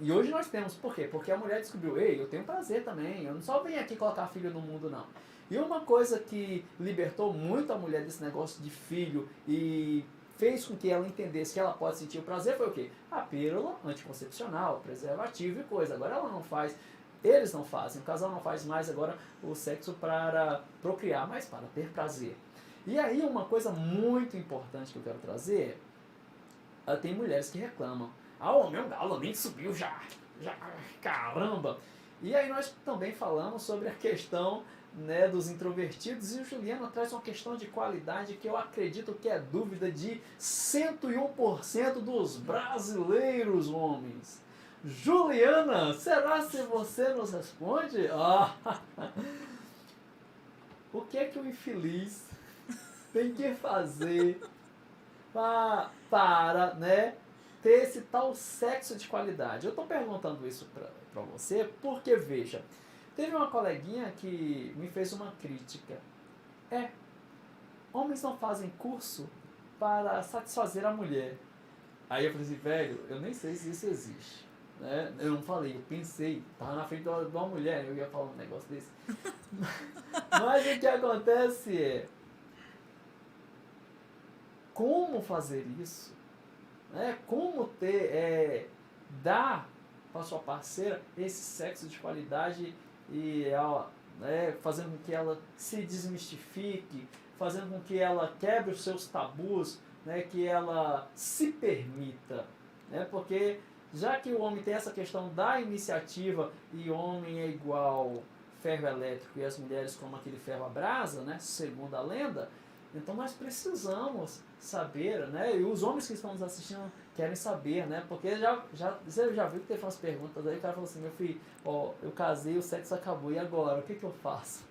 E hoje nós temos. Por quê? Porque a mulher descobriu, ei, eu tenho prazer também. Eu não só venho aqui colocar filho no mundo, não. E uma coisa que libertou muito a mulher desse negócio de filho e fez com que ela entendesse que ela pode sentir o prazer foi o quê? A pílula anticoncepcional, preservativo e coisa. Agora ela não faz, eles não fazem, o casal não faz mais agora o sexo para procriar, mas para ter prazer. E aí uma coisa muito importante que eu quero trazer é, tem mulheres que reclamam. Ah, o meu galo nem subiu já, caramba! E aí nós também falamos sobre a questão, né, dos introvertidos, e o Juliano traz uma questão de qualidade que eu acredito que é dúvida de 101% dos brasileiros homens. Juliana, será se você nos responde? O que é que o infeliz tem que fazer para, né, ter esse tal sexo de qualidade? Eu estou perguntando isso para você porque, veja, teve uma coleguinha que me fez uma crítica. Homens não fazem curso para satisfazer a mulher. Aí eu falei assim, velho, eu nem sei se isso existe. Né? Eu não falei, eu pensei, tava na frente de uma mulher, eu ia falar um negócio desse. Mas o que acontece é, como fazer isso? Né? Como dar para sua parceira esse sexo de qualidade e ela, né, fazendo com que ela se desmistifique, fazendo com que ela quebre os seus tabus, né, que ela se permita, né, porque já que o homem tem essa questão da iniciativa e homem é igual ferro elétrico e as mulheres como aquele ferro à brasa, né, segundo a lenda, então nós precisamos saber, né, e os homens que estão nos assistindo querem saber, né, porque você já viu que teve umas perguntas aí, o cara falou assim, meu filho, ó, eu casei, o sexo acabou, e agora, o que eu faço?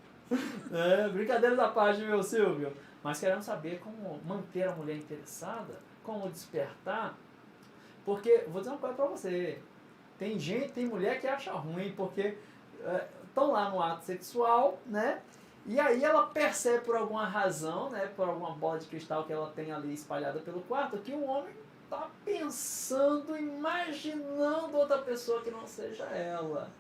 Brincadeiras à parte, meu Silvio, mas queremos saber como manter a mulher interessada, como despertar, porque, vou dizer uma coisa pra você, tem mulher que acha ruim, porque estão lá no ato sexual, né, e aí ela percebe por alguma razão, né, por alguma bola de cristal que ela tem ali espalhada pelo quarto, que o homem está pensando, imaginando outra pessoa que não seja ela.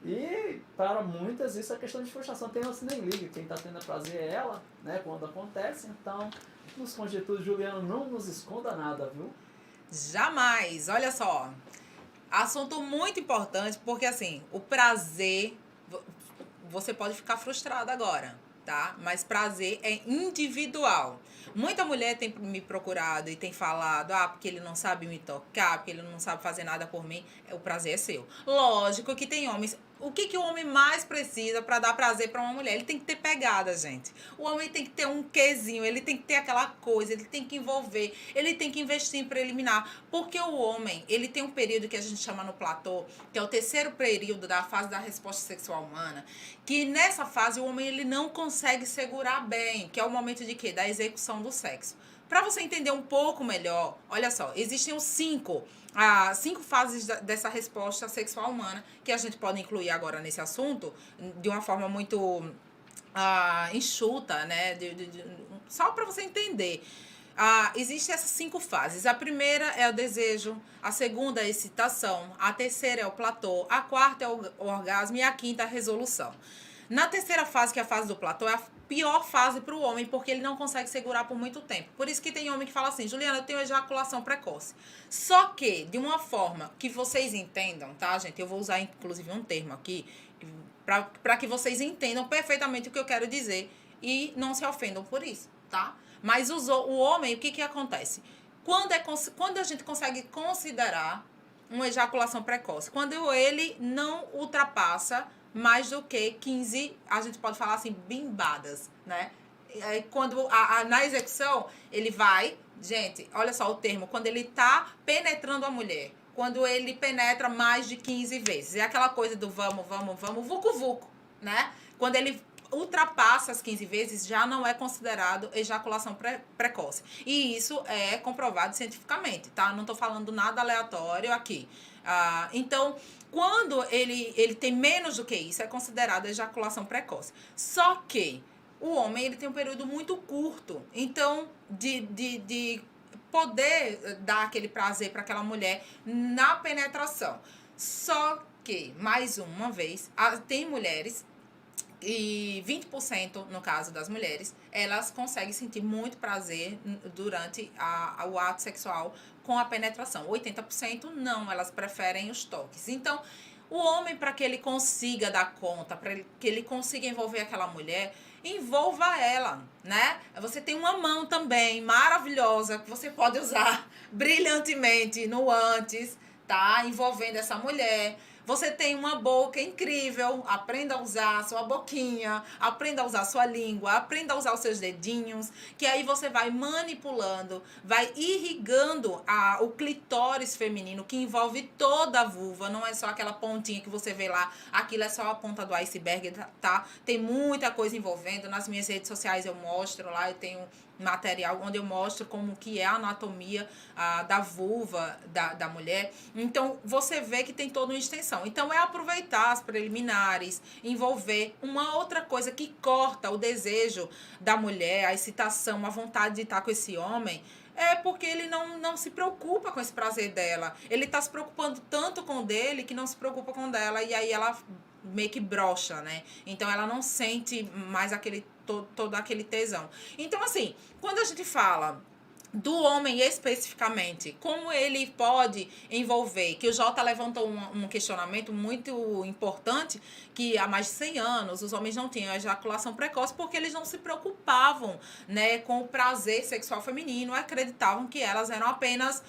E para muitas isso é questão de frustração. Tem lance nem liga, quem está tendo prazer é ela, né, quando acontece. Então, nos conjecturas, Juliano, não nos esconda nada, viu? Jamais, olha só. Assunto muito importante, porque assim, o prazer, você pode ficar frustrado agora, tá? Mas prazer é individual. Muita mulher tem me procurado e tem falado, porque ele não sabe me tocar, porque ele não sabe fazer nada por mim. O prazer é seu. Lógico que tem homens, o que o homem mais precisa para dar prazer para uma mulher? Ele tem que ter pegada, gente. O homem tem que ter um quezinho, ele tem que ter aquela coisa, ele tem que envolver, ele tem que investir em preliminar. Porque o homem, ele tem um período que a gente chama no platô, que é o terceiro período da fase da resposta sexual humana, que nessa fase o homem ele não consegue segurar bem, que é o momento de quê? Da execução do sexo. Para você entender um pouco melhor, olha só, existem os cinco fases dessa resposta sexual humana, que a gente pode incluir agora nesse assunto, de uma forma muito enxuta, né? Só para você entender. Existem essas 5 fases. A primeira é o desejo, a segunda é a excitação, a terceira é o platô, a quarta é o orgasmo e a quinta é a resolução. Na terceira fase, que é a fase do platô, é a pior fase para o homem, porque ele não consegue segurar por muito tempo. Por isso que tem homem que fala assim, Juliana, eu tenho ejaculação precoce. Só que, de uma forma que vocês entendam, tá, gente? Eu vou usar, inclusive, um termo aqui, para que vocês entendam perfeitamente o que eu quero dizer e não se ofendam por isso, tá? Mas o homem, o que acontece? Quando a gente consegue considerar uma ejaculação precoce? Quando ele não ultrapassa mais do que 15, a gente pode falar assim, bimbadas, né? Quando na execução, ele vai, gente, olha só o termo, quando ele tá penetrando a mulher, quando ele penetra mais de 15 vezes, é aquela coisa do vamos, vucu, vucu, né? Quando ele ultrapassa as 15 vezes, já não é considerado ejaculação precoce. E isso é comprovado cientificamente, tá? Não tô falando nada aleatório aqui. Então, quando ele tem menos do que isso, é considerado ejaculação precoce. Só que o homem ele tem um período muito curto. Então, de poder dar aquele prazer para aquela mulher na penetração. Só que, mais uma vez, tem mulheres, e 20% no caso das mulheres, elas conseguem sentir muito prazer durante o ato sexual com a penetração. 80% não, elas preferem os toques. Então, o homem, para que ele consiga dar conta, para que ele consiga envolver aquela mulher, envolva ela, né? Você tem uma mão também maravilhosa que você pode usar brilhantemente no antes, tá? Envolvendo essa mulher. Você tem uma boca incrível, aprenda a usar a sua boquinha, aprenda a usar a sua língua, aprenda a usar os seus dedinhos, que aí você vai manipulando, vai irrigando o clitóris feminino, que envolve toda a vulva, não é só aquela pontinha que você vê lá, aquilo é só a ponta do iceberg, tá? Tem muita coisa envolvendo, nas minhas redes sociais eu mostro lá, eu tenho material onde eu mostro como que é a anatomia da vulva da mulher. Então, você vê que tem toda uma extensão. Então, é aproveitar as preliminares, envolver uma outra coisa que corta o desejo da mulher, a excitação, a vontade de estar com esse homem, é porque ele não se preocupa com esse prazer dela. Ele está se preocupando tanto com o dele que não se preocupa com o dela, e aí ela meio que brocha, né? Então, ela não sente mais todo aquele tesão. Então, assim, quando a gente fala do homem especificamente, como ele pode envolver, que o Jota levantou um questionamento muito importante, que há mais de 100 anos os homens não tinham ejaculação precoce porque eles não se preocupavam, né, com o prazer sexual feminino, acreditavam que elas eram apenas,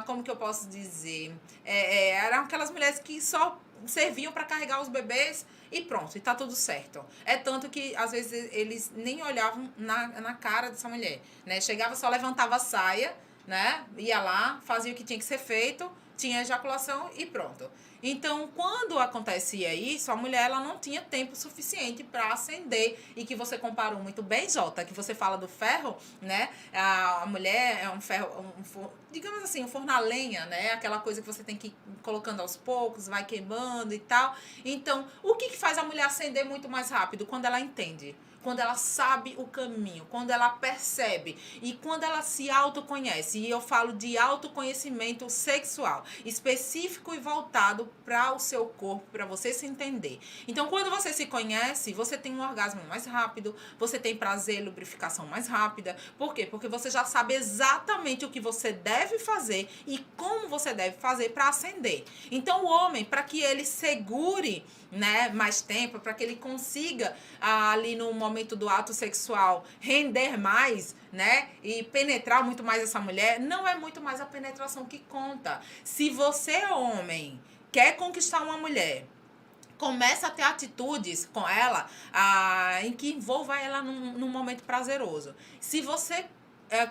como que eu posso dizer, eram aquelas mulheres que só serviam para carregar os bebês e pronto, e tá tudo certo. É tanto que, às vezes, eles nem olhavam na cara dessa mulher, né? Chegava, só levantava a saia, né? Ia lá, fazia o que tinha que ser feito, tinha ejaculação e pronto. Então, quando acontecia isso, a mulher ela não tinha tempo suficiente para acender. E que você comparou muito bem, Jota, que você fala do ferro, né? A mulher é um ferro, digamos assim, um forno a lenha, né? Aquela coisa que você tem que ir colocando aos poucos, vai queimando e tal. Então, o que faz a mulher acender muito mais rápido? Quando ela entende. Quando ela sabe o caminho, quando ela percebe e quando ela se autoconhece. E eu falo de autoconhecimento sexual, específico e voltado para o seu corpo, para você se entender. Então, quando você se conhece, você tem um orgasmo mais rápido, você tem prazer, lubrificação mais rápida. Por quê? Porque você já sabe exatamente o que você deve fazer e como você deve fazer para ascender. Então, o homem, para que ele segure, né, mais tempo, para que ele consiga ali no momento do ato sexual render mais, né, e penetrar muito mais essa mulher, não é muito mais a penetração que conta. Se você, homem, quer conquistar uma mulher, começa a ter atitudes com ela em que envolva ela num momento prazeroso. Se você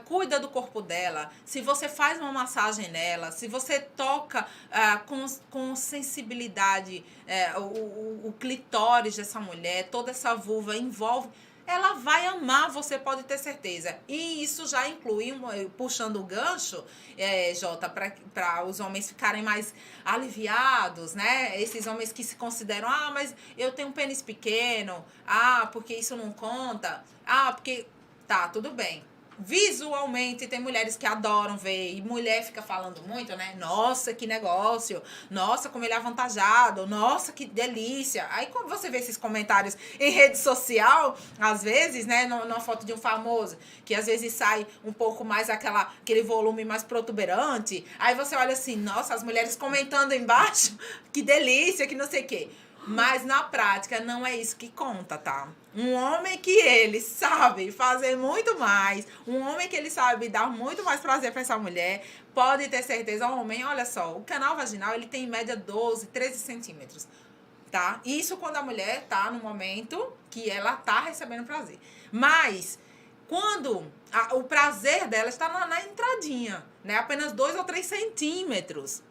cuida do corpo dela, se você faz uma massagem nela, se você toca com sensibilidade o clitóris dessa mulher, toda essa vulva envolve, ela vai amar, você pode ter certeza. E isso já inclui, puxando o gancho, Jota, para os homens ficarem mais aliviados, né? Esses homens que se consideram, mas eu tenho um pênis pequeno, porque isso não conta, porque... Tá, tudo bem. Visualmente, tem mulheres que adoram ver, e mulher fica falando muito, né? Nossa, que negócio, nossa, como ele é avantajado, nossa, que delícia. Aí, quando você vê esses comentários em rede social, às vezes, né, numa foto de um famoso, que às vezes sai um pouco mais aquele volume mais protuberante, aí você olha assim, nossa, as mulheres comentando embaixo, que delícia, que não sei o quê. Mas na prática não é isso que conta, tá? Um homem que ele sabe fazer muito mais, um homem que ele sabe dar muito mais prazer para essa mulher, pode ter certeza, um homem, olha só, o canal vaginal ele tem em média 12, 13 centímetros, tá? Isso quando a mulher tá no momento que ela tá recebendo prazer. Mas quando o prazer dela está na entradinha, né? Apenas 2 ou 3 centímetros,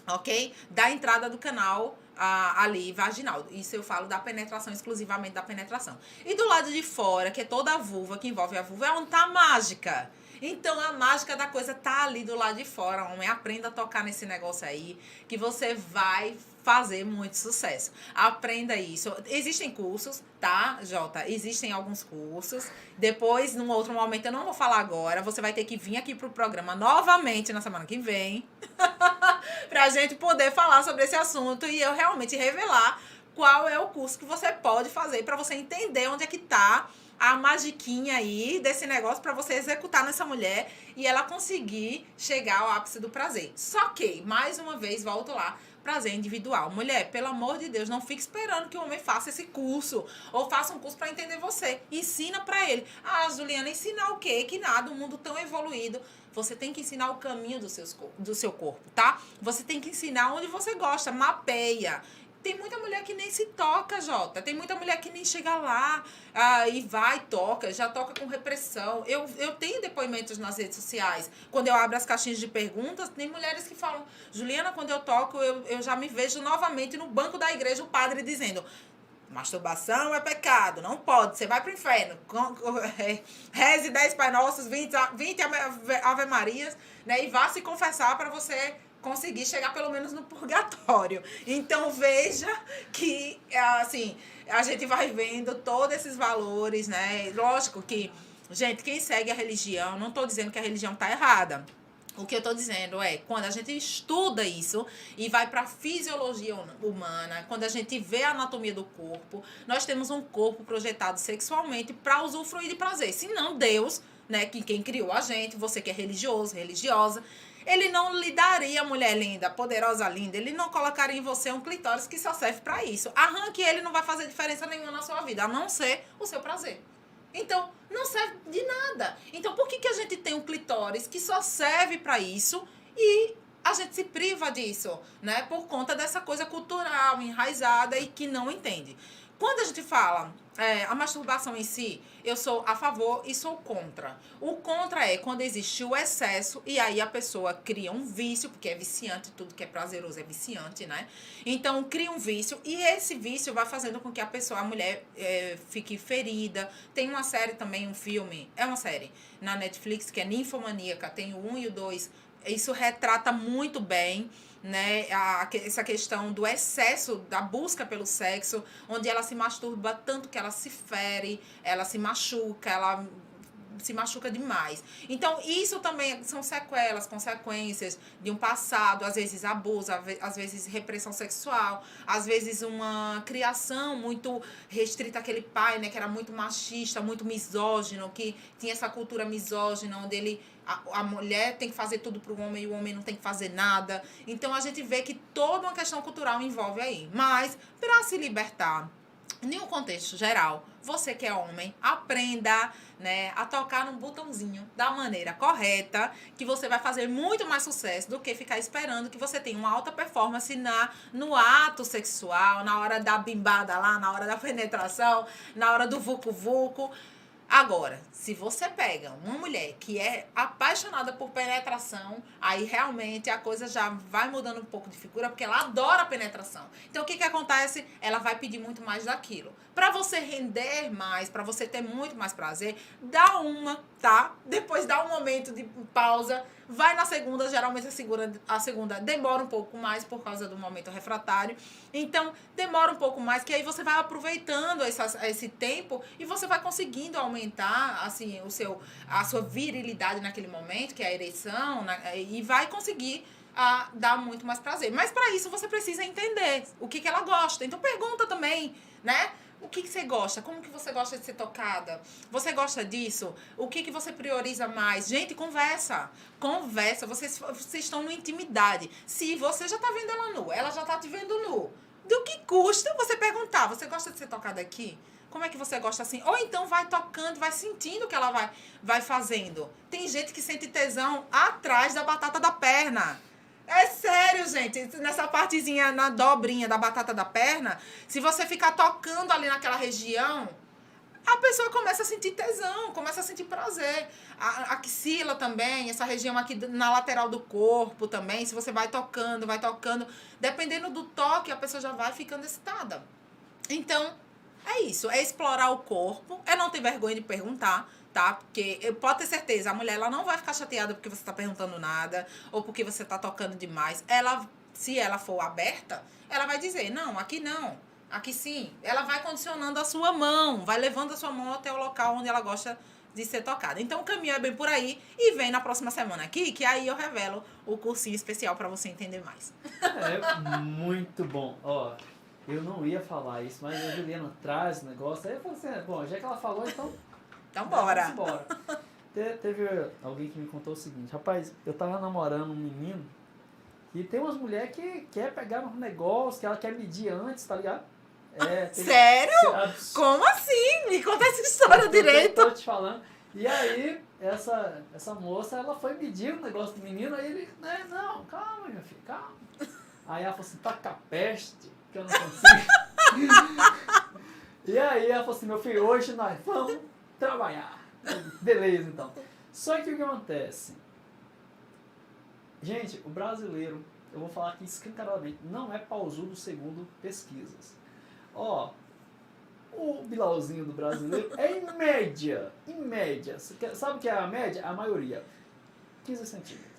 ok? Da entrada do canal ali vaginal. Isso eu falo da penetração, exclusivamente da penetração. E do lado de fora, que é toda a vulva, que envolve a vulva, é onde tá a mágica. Então a mágica da coisa tá ali do lado de fora, homem. Aprenda a tocar nesse negócio aí, que você vai fazer muito sucesso. Aprenda isso. Existem cursos, tá, Jota? Existem alguns cursos. Depois, num outro momento, eu não vou falar agora. Você vai ter que vir aqui pro programa novamente na semana que vem pra gente poder falar sobre esse assunto e eu realmente revelar qual é o curso que você pode fazer pra você entender onde é que tá a magiquinha aí desse negócio pra você executar nessa mulher e ela conseguir chegar ao ápice do prazer. Só que, mais uma vez, volto lá, prazer individual. Mulher, pelo amor de Deus, não fique esperando que o homem faça esse curso ou faça um curso pra entender você. Ensina pra ele. Juliana, ensinar o quê? Que nada, um mundo tão evoluído. Você tem que ensinar o caminho do seu corpo, tá? Você tem que ensinar onde você gosta, mapeia. Tem muita mulher que nem se toca, Jota. Tem muita mulher que nem chega lá e vai, toca, já toca com repressão. Eu tenho depoimentos nas redes sociais. Quando eu abro as caixinhas de perguntas, tem mulheres que falam, Juliana, quando eu toco, eu já me vejo novamente no banco da igreja, o padre dizendo, masturbação é pecado, não pode, você vai pro inferno. Reze 10 Pai Nossos, 20 Ave Marias, né? E vá se confessar para você conseguir chegar pelo menos no purgatório. Então veja que assim, a gente vai vendo todos esses valores, né? Lógico que, gente, quem segue a religião, não estou dizendo que a religião está errada. O que eu estou dizendo é, quando a gente estuda isso e vai para a fisiologia humana, quando a gente vê a anatomia do corpo, nós temos um corpo projetado sexualmente para usufruir de prazer. Senão Deus, né, quem criou a gente, você que é religioso, religiosa, ele não lhe daria, mulher linda, poderosa linda, ele não colocaria em você um clitóris que só serve para isso. Arranque ele, não vai fazer diferença nenhuma na sua vida, a não ser o seu prazer. Então, não serve de nada. Então, por que a gente tem um clitóris que só serve para isso e a gente se priva disso, né? Por conta dessa coisa cultural, enraizada e que não entende. Quando a gente fala a masturbação em si, eu sou a favor e sou contra. O contra é quando existe o excesso e aí a pessoa cria um vício, porque é viciante, tudo que é prazeroso é viciante, né? Então, cria um vício e esse vício vai fazendo com que a mulher fique ferida. Tem uma série também, um filme, é uma série na Netflix que é Ninfomaníaca, tem o 1 e o 2. Isso retrata muito bem, né, essa questão do excesso da busca pelo sexo, onde ela se masturba tanto que ela se fere, ela se machuca, ela se machuca demais. Então, isso também são sequelas, consequências de um passado, às vezes abuso, às vezes repressão sexual, às vezes uma criação muito restrita àquele pai, né, que era muito machista, muito misógino, que tinha essa cultura misógina, onde a mulher tem que fazer tudo para o homem e o homem não tem que fazer nada. Então, a gente vê que toda uma questão cultural envolve aí. Mas, para se libertar em um contexto geral, você que é homem, aprenda, né, a tocar num botãozinho da maneira correta, que você vai fazer muito mais sucesso do que ficar esperando que você tenha uma alta performance no ato sexual, na hora da bimbada lá, na hora da penetração, na hora do vucu-vucu. Agora, se você pega uma mulher que é apaixonada por penetração, aí realmente a coisa já vai mudando um pouco de figura, porque ela adora a penetração. Então, o que acontece? Ela vai pedir muito mais daquilo. Para você render mais, para você ter muito mais prazer, dá uma, tá? Depois dá um momento de pausa, vai na segunda, geralmente a segunda demora um pouco mais por causa do momento refratário. Então, demora um pouco mais, que aí você vai aproveitando esse tempo e você vai conseguindo aumentar, assim, a sua virilidade naquele momento, que é a ereção, né? E vai conseguir dar muito mais prazer. Mas para isso você precisa entender o que ela gosta. Então, pergunta também, né? O que você gosta? Como que você gosta de ser tocada? Você gosta disso? O que você prioriza mais? Gente, conversa. Conversa. Vocês estão numa intimidade. Se você já tá vendo ela nu, ela já tá te vendo nu. Do que custa você perguntar? Você gosta de ser tocada aqui? Como é que você gosta assim? Ou então vai tocando, vai sentindo o que ela vai fazendo. Tem gente que sente tesão atrás da batata da perna. É sério, gente. Nessa partezinha, na dobrinha da batata da perna, se você ficar tocando ali naquela região, a pessoa começa a sentir tesão, começa a sentir prazer. A axila também, essa região aqui na lateral do corpo também, se você vai tocando, dependendo do toque, a pessoa já vai ficando excitada. Então, é isso. É explorar o corpo, é não ter vergonha de perguntar, tá? Porque pode ter certeza, a mulher ela não vai ficar chateada porque você tá perguntando nada ou porque você tá tocando demais. Se ela for aberta, ela vai dizer, não, aqui não, aqui sim. Ela vai condicionando a sua mão, vai levando a sua mão até o local onde ela gosta de ser tocada. Então, o caminho é bem por aí e vem na próxima semana aqui, que aí eu revelo o cursinho especial para você entender mais. É muito bom. Ó, eu não ia falar isso, mas a Juliana traz o negócio. Aí eu falei assim, bom, já que ela falou, então Bora. Bora. Teve alguém que me contou o seguinte, rapaz, eu tava namorando um menino e tem umas mulheres que quer pegar um negócio, que ela quer medir antes, tá ligado? Sério? Como assim? Me conta essa história direito. Tô te falando. E aí, essa moça, ela foi medir o negócio do menino, aí ele, né, não, calma, meu filho, calma. Aí ela falou assim, tá com a peste, que eu não consigo. E aí ela falou assim, meu filho, hoje nós vamos trabalhar. Beleza, então. Só que o que acontece? Gente, o brasileiro, eu vou falar aqui escancaradamente, não é pausudo segundo pesquisas. Ó, o bilauzinho do brasileiro é em média. Sabe o que é a média? A maioria. 15 centímetros.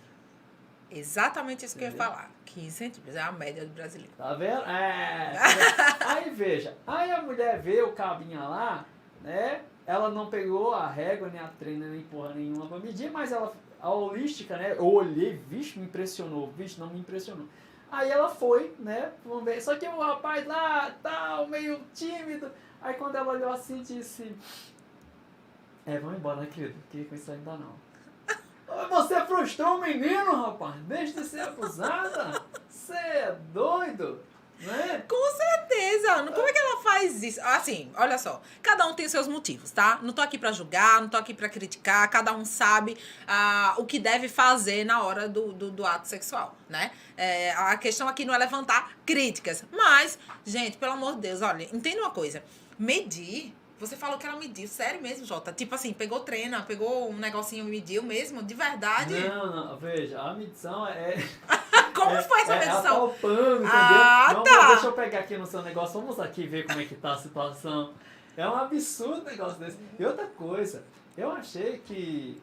Exatamente isso que eu ia falar. 15 centímetros é a média do brasileiro. Tá vendo? Aí veja, aí a mulher vê o cabinha lá, né? Ela não pegou a régua, nem a treina, nem porra nenhuma pra medir, mas a holística, né? Eu olhei, vixe, me impressionou, vixe, não me impressionou. Aí ela foi, né? Vamos ver. Só que o rapaz lá, tal, meio tímido. Aí quando ela olhou assim, disse... vamos embora, né, querido? Porque com isso ainda não. Você frustrou o menino, rapaz? Deixa de ser abusada. Você é doido, né? Com certeza. Como é que ela faz isso? Assim, olha só. Cada um tem seus motivos, tá? Não tô aqui pra julgar, não tô aqui pra criticar. Cada um sabe o que deve fazer na hora do ato sexual, né? A questão aqui não é levantar críticas. Mas, gente, pelo amor de Deus, olha, entenda uma coisa. Medir... Você falou que ela mediu, sério mesmo, Jota? Tipo assim, pegou pegou um negocinho e mediu mesmo, de verdade? Não, veja, a medição é... Como foi essa medição? Apalpando, entendeu? Não, tá. Deixa eu pegar aqui no seu negócio, vamos aqui ver como é que tá a situação. É um absurdo um negócio desse. E outra coisa, eu achei que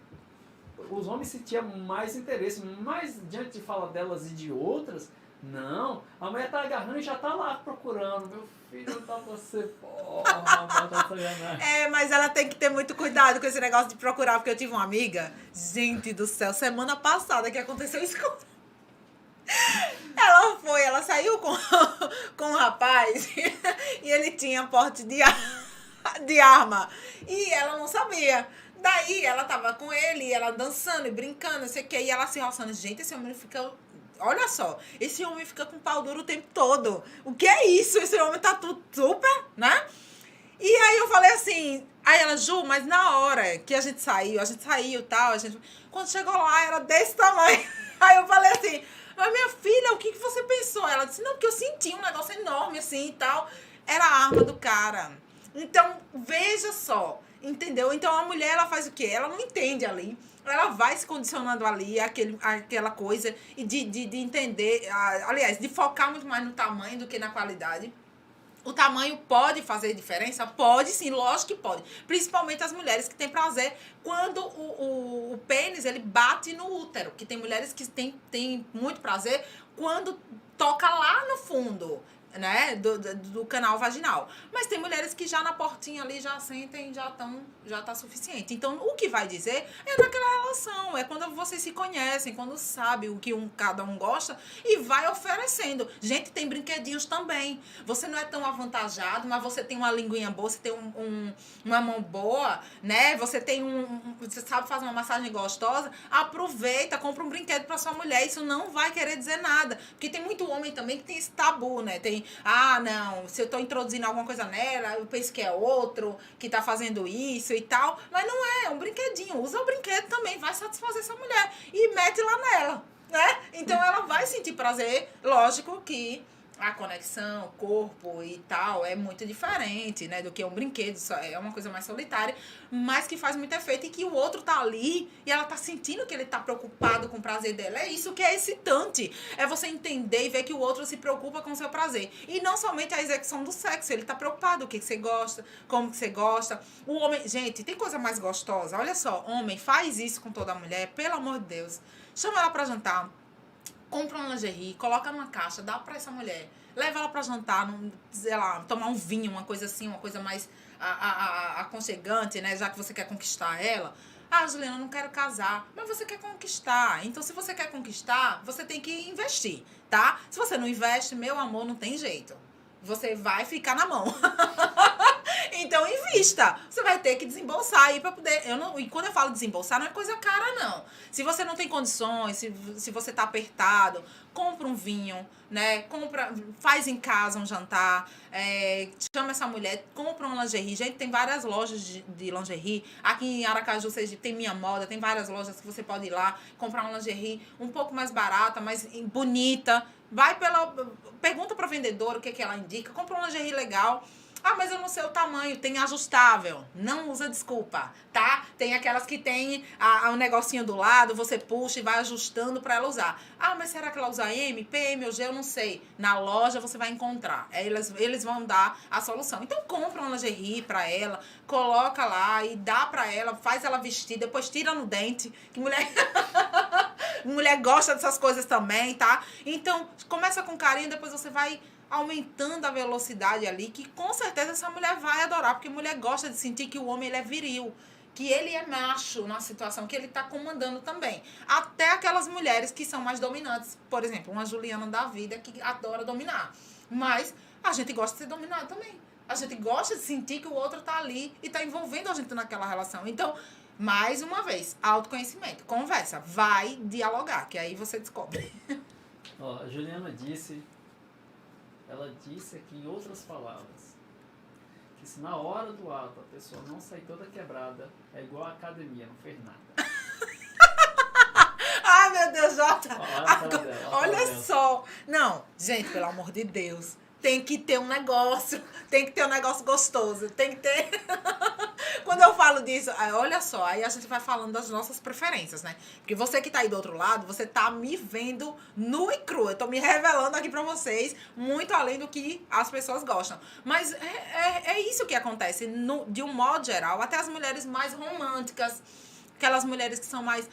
os homens sentiam mais interesse, mas diante de fala delas e de outras, não. A mulher tá agarrando e já tá lá procurando, meu filho, tá você, porra, tá sacanagem. Mas ela tem que ter muito cuidado com esse negócio de procurar, porque eu tive uma amiga, gente do céu, semana passada que aconteceu isso com... Ela saiu com um rapaz e ele tinha porte de arma e ela não sabia. Daí ela tava com ele, ela dançando e brincando, não sei o que, e ela se roçando. Gente, esse homem fica olha só, esse homem fica com pau duro o tempo todo. O que é isso? Esse homem tá tudo super, né? E aí eu falei assim, aí ela, Ju, mas na hora que a gente saiu e tal, quando chegou lá era desse tamanho. Aí eu falei assim, mas minha filha, o que você pensou? Ela disse, não, porque eu senti um negócio enorme assim e tal. Era a arma do cara. Então, veja só, entendeu? Então, a mulher, ela faz o quê? Ela não entende ali. Ela vai se condicionando ali, aquela coisa, e de entender, aliás, de focar muito mais no tamanho do que na qualidade. O tamanho pode fazer diferença? Pode sim, lógico que pode. Principalmente as mulheres que têm prazer quando o pênis ele bate no útero. Que tem mulheres que têm muito prazer quando toca lá no fundo, né, do canal vaginal. Mas tem mulheres que já na portinha ali já sentem, já tá suficiente. Então, o que vai dizer é naquela relação, é quando vocês se conhecem, quando sabe o que cada um gosta e vai oferecendo. Gente, tem brinquedinhos também. Você não é tão avantajado, mas você tem uma linguinha boa, você tem uma mão boa, né? Você tem você sabe fazer uma massagem gostosa, aproveita, compra um brinquedo pra sua mulher. Isso não vai querer dizer nada. Porque tem muito homem também que tem esse tabu, né? Tem, não, se eu tô introduzindo alguma coisa nela, eu penso que é outro que tá fazendo isso e tal. Mas não é um brinquedinho. Usa o brinquedo também, vai satisfazer essa mulher. E mete lá nela, né? Então ela vai sentir prazer. Lógico que a conexão, o corpo e tal é muito diferente, né, do que um brinquedo, é uma coisa mais solitária, mas que faz muito efeito e que o outro tá ali e ela tá sentindo que ele tá preocupado com o prazer dela. É isso que é excitante, é você entender e ver que o outro se preocupa com o seu prazer. E não somente a execução do sexo, ele tá preocupado, o que você gosta, como que você gosta. O homem, gente, tem coisa mais gostosa, olha só, homem, faz isso com toda mulher, pelo amor de Deus. Chama ela pra jantar, compra uma lingerie, coloca numa caixa, dá pra essa mulher. Leva ela pra jantar, sei lá, tomar um vinho, uma coisa assim, uma coisa mais aconchegante, né? Já que você quer conquistar ela. Juliana, eu não quero casar. Mas você quer conquistar. Então, se você quer conquistar, você tem que investir, tá? Se você não investe, meu amor, não tem jeito. Você vai ficar na mão. Então, invista. Você vai ter que desembolsar aí pra poder... E quando eu falo desembolsar, não é coisa cara, não. Se você não tem condições, se você tá apertado, compra um vinho, né? Faz em casa um jantar, chama essa mulher, compra uma lingerie. Gente, tem várias lojas de lingerie. Aqui em Aracaju, tem Minha Moda, tem várias lojas que você pode ir lá, comprar uma lingerie um pouco mais barata, mais bonita. Pergunta pra vendedora o que ela indica, compra uma lingerie legal. Mas eu não sei o tamanho, tem ajustável. Não usa desculpa, tá? Tem aquelas que tem um negocinho do lado, você puxa e vai ajustando pra ela usar. Mas será que ela usa M, PM ou G? Eu não sei. Na loja você vai encontrar. Eles vão dar a solução. Então compra uma lingerie pra ela, coloca lá e dá pra ela, faz ela vestir, depois tira no dente, que mulher... mulher gosta dessas coisas também, tá? Então, começa com carinho, depois você vai aumentando a velocidade ali, que com certeza essa mulher vai adorar, porque mulher gosta de sentir que o homem ele é viril, que ele é macho na situação, que ele tá comandando também. Até aquelas mulheres que são mais dominantes, por exemplo, uma Juliana da vida que adora dominar. Mas a gente gosta de ser dominado também. A gente gosta de sentir que o outro tá ali e tá envolvendo a gente naquela relação. Então, mais uma vez, autoconhecimento, conversa, vai dialogar, que aí você descobre. A Juliana disse... Ela disse aqui, em outras palavras, que se na hora do ato a pessoa não sair toda quebrada, é igual a academia, não fez nada. Ai, meu Deus, Jota. Olha só. Não, gente, pelo amor de Deus. Tem que ter um negócio gostoso, tem que ter... Quando eu falo disso, olha só, aí a gente vai falando das nossas preferências, né? Porque você que tá aí do outro lado, você tá me vendo nu e cru. Eu tô me revelando aqui pra vocês, muito além do que as pessoas gostam. Mas é isso que acontece, de um modo geral, até as mulheres mais românticas, aquelas mulheres que são mais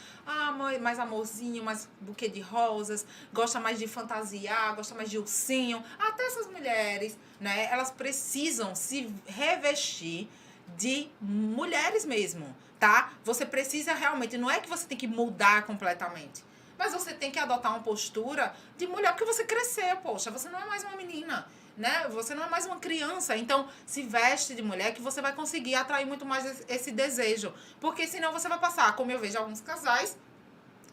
amorzinho, mais buquê de rosas, gosta mais de fantasiar, gosta mais de ursinho. Até essas mulheres, né, elas precisam se revestir de mulheres mesmo, tá? Você precisa realmente, não é que você tem que mudar completamente, mas você tem que adotar uma postura de mulher, porque você cresceu, poxa, você não é mais uma menina, né? Você não é mais uma criança, então se veste de mulher que você vai conseguir atrair muito mais esse desejo, porque senão você vai passar, como eu vejo alguns casais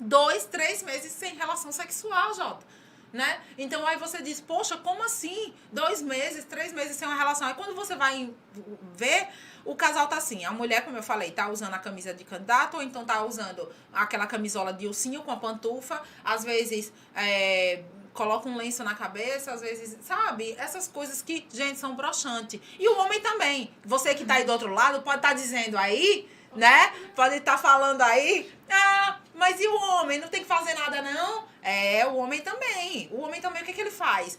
2, 3 meses sem relação sexual, Jota. Né? Então aí você diz, poxa, como assim? 2 meses, 3 meses sem uma relação. Aí quando você vai ver, o casal tá assim, a mulher, como eu falei, tá usando a camisa de candidato, ou então tá usando aquela camisola de ursinho com a pantufa, às vezes coloca um lenço na cabeça, às vezes, sabe? Essas coisas que, gente, são broxantes. E o homem também. Você que tá aí do outro lado pode estar dizendo aí, né? Pode estar falando aí, mas e o homem? Não tem que fazer nada, não? O homem também. O homem também, o que ele faz?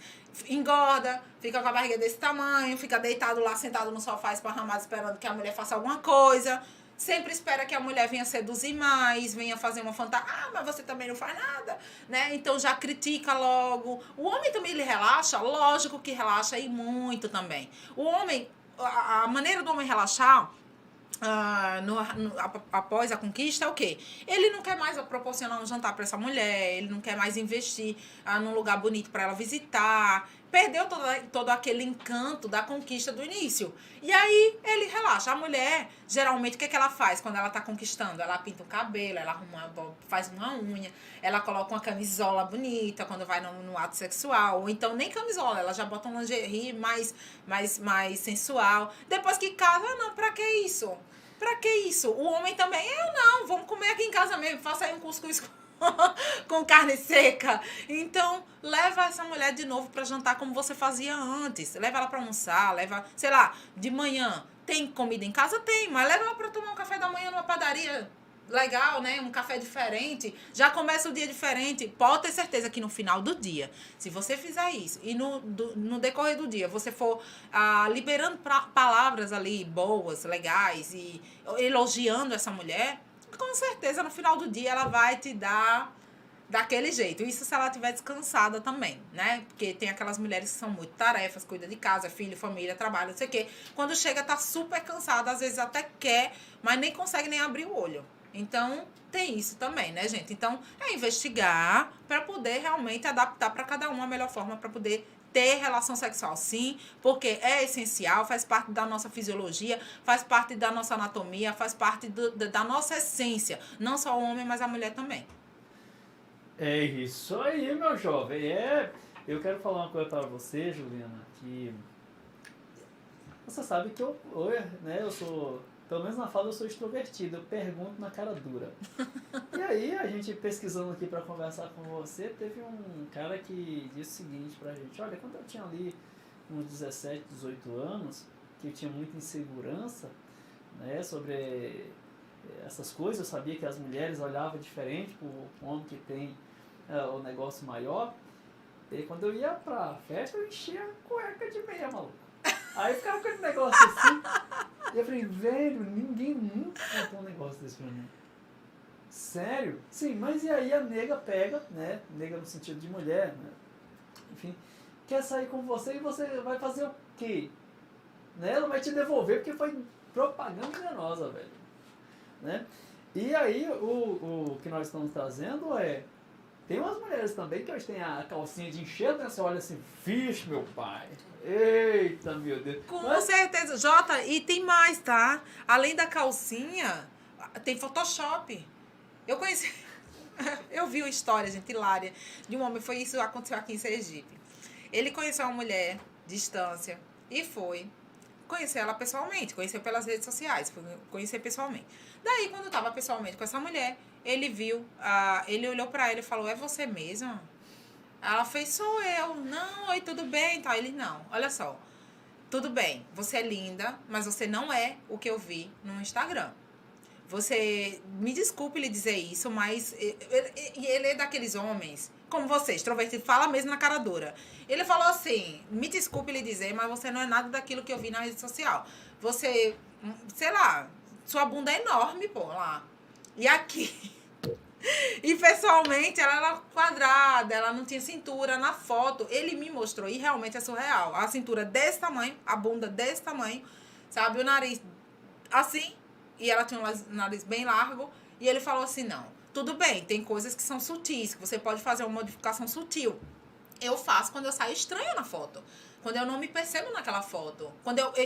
Engorda, fica com a barriga desse tamanho, fica deitado lá, sentado no sofá, esparramado, esperando que a mulher faça alguma coisa. Sempre espera que a mulher venha seduzir mais, venha fazer uma fantasia. Mas você também não faz nada, né? Então já critica logo. O homem também, ele relaxa? Lógico que relaxa, e muito também. O homem, a maneira do homem relaxar, após a conquista, é o quê? Ele não quer mais proporcionar um jantar para essa mulher, ele não quer mais investir num lugar bonito para ela visitar. Perdeu todo aquele encanto da conquista do início. E aí ele relaxa. A mulher, geralmente, o que ela faz quando ela tá conquistando? Ela pinta o cabelo, ela faz uma unha, ela coloca uma camisola bonita quando vai no ato sexual. Ou então nem camisola, ela já bota um lingerie mais sensual. Depois que casa, não, pra que isso? Pra que isso? O homem também, vamos comer aqui em casa mesmo, faça aí um cuscuz com carne seca. Então, leva essa mulher de novo pra jantar como você fazia antes. Leva ela pra almoçar, leva, sei lá, de manhã. Tem comida em casa? Tem, mas leva ela pra tomar um café da manhã numa padaria legal, né? Um café diferente. Já começa o dia diferente. Pode ter certeza que no final do dia, se você fizer isso e no decorrer do dia você for liberando palavras ali boas, legais e elogiando essa mulher, com certeza no final do dia ela vai te dar daquele jeito. Isso se ela estiver descansada também, né? Porque tem aquelas mulheres que são muito tarefas, cuida de casa, filho, família, trabalho, não sei o quê. Quando chega, tá super cansada, às vezes até quer, mas nem consegue nem abrir o olho. Então, tem isso também, né, gente? Então, é investigar para poder realmente adaptar para cada um a melhor forma para poder ter relação sexual, sim, porque é essencial, faz parte da nossa fisiologia, faz parte da nossa anatomia, faz parte da nossa essência. Não só o homem, mas a mulher também. É isso aí, meu jovem. Eu quero falar uma coisa para você, Juliana, que você sabe que eu sou, pelo menos na fala eu sou extrovertido, eu pergunto na cara dura. E aí, a gente pesquisando aqui para conversar com você, teve um cara que disse o seguinte pra gente: olha, quando eu tinha ali uns 17, 18 anos, que eu tinha muita insegurança, né, sobre essas coisas, eu sabia que as mulheres olhavam diferente pro homem que tem o negócio maior, e quando eu ia pra festa, eu enchia a cueca de meia, maluco. Aí ficava com aquele negócio assim, e eu falei, velho, ninguém nunca contou um negócio desse pra mim. Sério? Sim, mas e aí a nega pega, né, nega no sentido de mulher, né, enfim, quer sair com você e você vai fazer o quê? Né? Ela vai te devolver porque foi propaganda enganosa, velho. Né? E aí o que nós estamos trazendo tem umas mulheres também que hoje tem a calcinha de encher, né? Você olha assim, fixe, meu pai. Eita, meu Deus. Com certeza. Jota, e tem mais, tá? Além da calcinha, tem Photoshop. Eu conheci... Eu vi uma história, gente, hilária, de um homem. Isso aconteceu aqui em Sergipe. Ele conheceu uma mulher, distância, e foi conhecer ela pessoalmente. Conheceu pelas redes sociais, foi conhecer pessoalmente. Daí, quando eu tava pessoalmente com essa mulher, ele viu, ele olhou pra ela e falou, é você mesma? Ela fez, sou eu. Não, oi, tudo bem? Tá, ele, não, olha só. Tudo bem, você é linda, mas você não é o que eu vi no Instagram. Você, me desculpe lhe dizer isso, mas ele é daqueles homens, como você, extrovertido, fala mesmo na cara dura. Ele falou assim, me desculpe lhe dizer, mas você não é nada daquilo que eu vi na rede social. Você, sei lá, sua bunda é enorme, pô, lá. E aqui... E pessoalmente ela era quadrada, ela não tinha cintura na foto. Ele me mostrou e realmente é surreal. A cintura desse tamanho, a bunda desse tamanho, sabe? O nariz assim, e ela tinha um nariz bem largo. E ele falou assim, não, tudo bem, tem coisas que são sutis, que você pode fazer uma modificação sutil. Eu faço quando eu saio estranha na foto. Quando eu não me percebo naquela foto.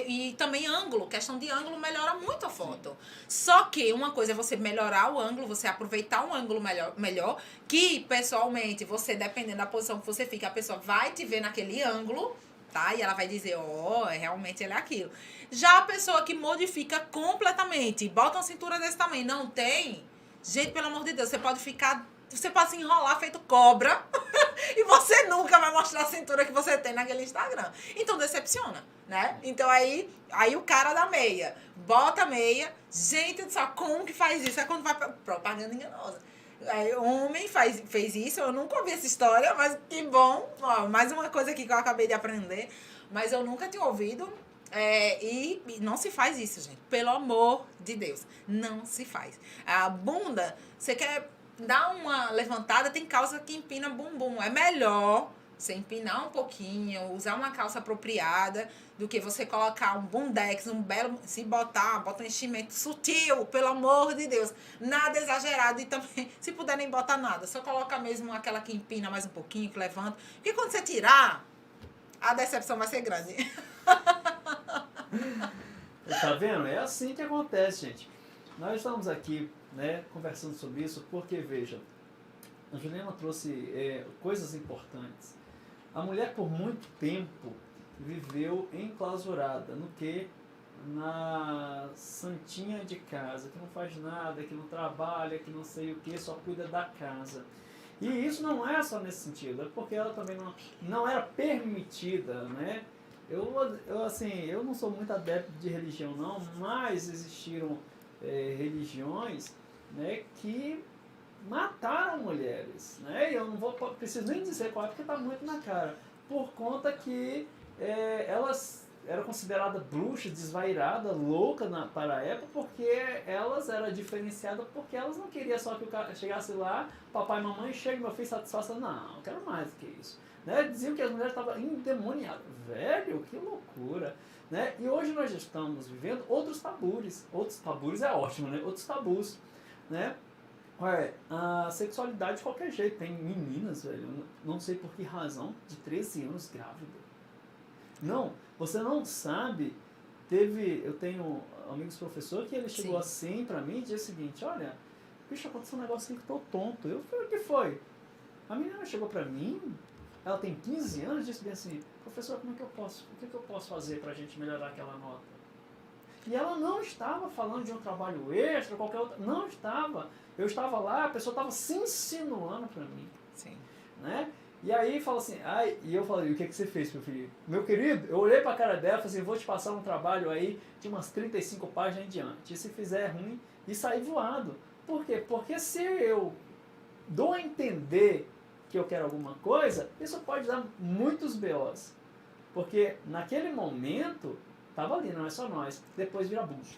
E também ângulo, questão de ângulo melhora muito a foto. Só que uma coisa é você melhorar o ângulo, você aproveitar um ângulo melhor, que pessoalmente, você, dependendo da posição que você fica, a pessoa vai te ver naquele ângulo, tá? E ela vai dizer, realmente ele é aquilo. Já a pessoa que modifica completamente, bota uma cintura desse tamanho, não tem, gente, pelo amor de Deus, você pode se enrolar feito cobra e você nunca vai mostrar a cintura que você tem naquele Instagram. Então decepciona, né? Então aí o cara da meia, bota a meia, gente do céu, como que faz isso? É quando vai propaganda enganosa. Aí, homem fez isso, eu nunca ouvi essa história, mas que bom. Ó, mais uma coisa aqui que eu acabei de aprender, mas eu nunca tinha ouvido. E não se faz isso, gente. Pelo amor de Deus, não se faz. A bunda, você quer dar uma levantada, tem calça que empina bumbum. É melhor você empinar um pouquinho, usar uma calça apropriada, do que você colocar um bundex, se bota um enchimento sutil, pelo amor de Deus. Nada exagerado e também, se puder, nem bota nada. Só coloca mesmo aquela que empina mais um pouquinho, que levanta. Porque quando você tirar, a decepção vai ser grande. Tá vendo? É assim que acontece, gente. Nós estamos aqui, né, conversando sobre isso porque, veja, a Juliana trouxe coisas importantes. A mulher, por muito tempo, viveu enclausurada no que? Na santinha de casa, que não faz nada, que não trabalha, que não sei o que, só cuida da casa. E isso não é só nesse sentido, é porque ela também não era permitida, né? Eu não sou muito adepto de religião não, mas existiram religiões, né, que mataram mulheres, né? E eu não preciso nem dizer qual é, porque está muito na cara, por conta que elas eram consideradas bruxas, desvairadas, loucas para a época, porque elas eram diferenciadas, porque elas não queriam só que o cara chegasse lá, papai e mamãe, chega, meu filho satisfaça, não, eu quero mais do que isso. Né? Diziam que as mulheres estavam endemoniadas. Velho, que loucura. Né? E hoje nós estamos vivendo outros tabus. Outros tabus é ótimo, né? Outros tabus. Né? A sexualidade de qualquer jeito. Tem meninas, velho, não sei por que razão, de 13 anos grávida. Não, você não sabe. Eu tenho amigos professores que ele chegou assim pra mim e disse o seguinte, olha, bicho, aconteceu um negócio assim que eu tô tonto. Eu falei, o que foi? A menina chegou pra mim, ela tem 15 anos, disse bem assim, professor, o que eu posso fazer para a gente melhorar aquela nota? E ela não estava falando de um trabalho extra, qualquer outro, não estava. Eu estava lá, a pessoa estava se insinuando para mim. Sim. Né? E aí fala assim, e eu falei, o que você fez, meu filho? Meu querido, eu olhei para a cara dela e falei assim, vou te passar um trabalho aí de umas 35 páginas em diante. E se fizer ruim, e sair voado. Por quê? Porque se eu dou a entender que eu quero alguma coisa, isso pode dar muitos BOs. Porque naquele momento, estava ali, não é só nós. Depois vira abuso.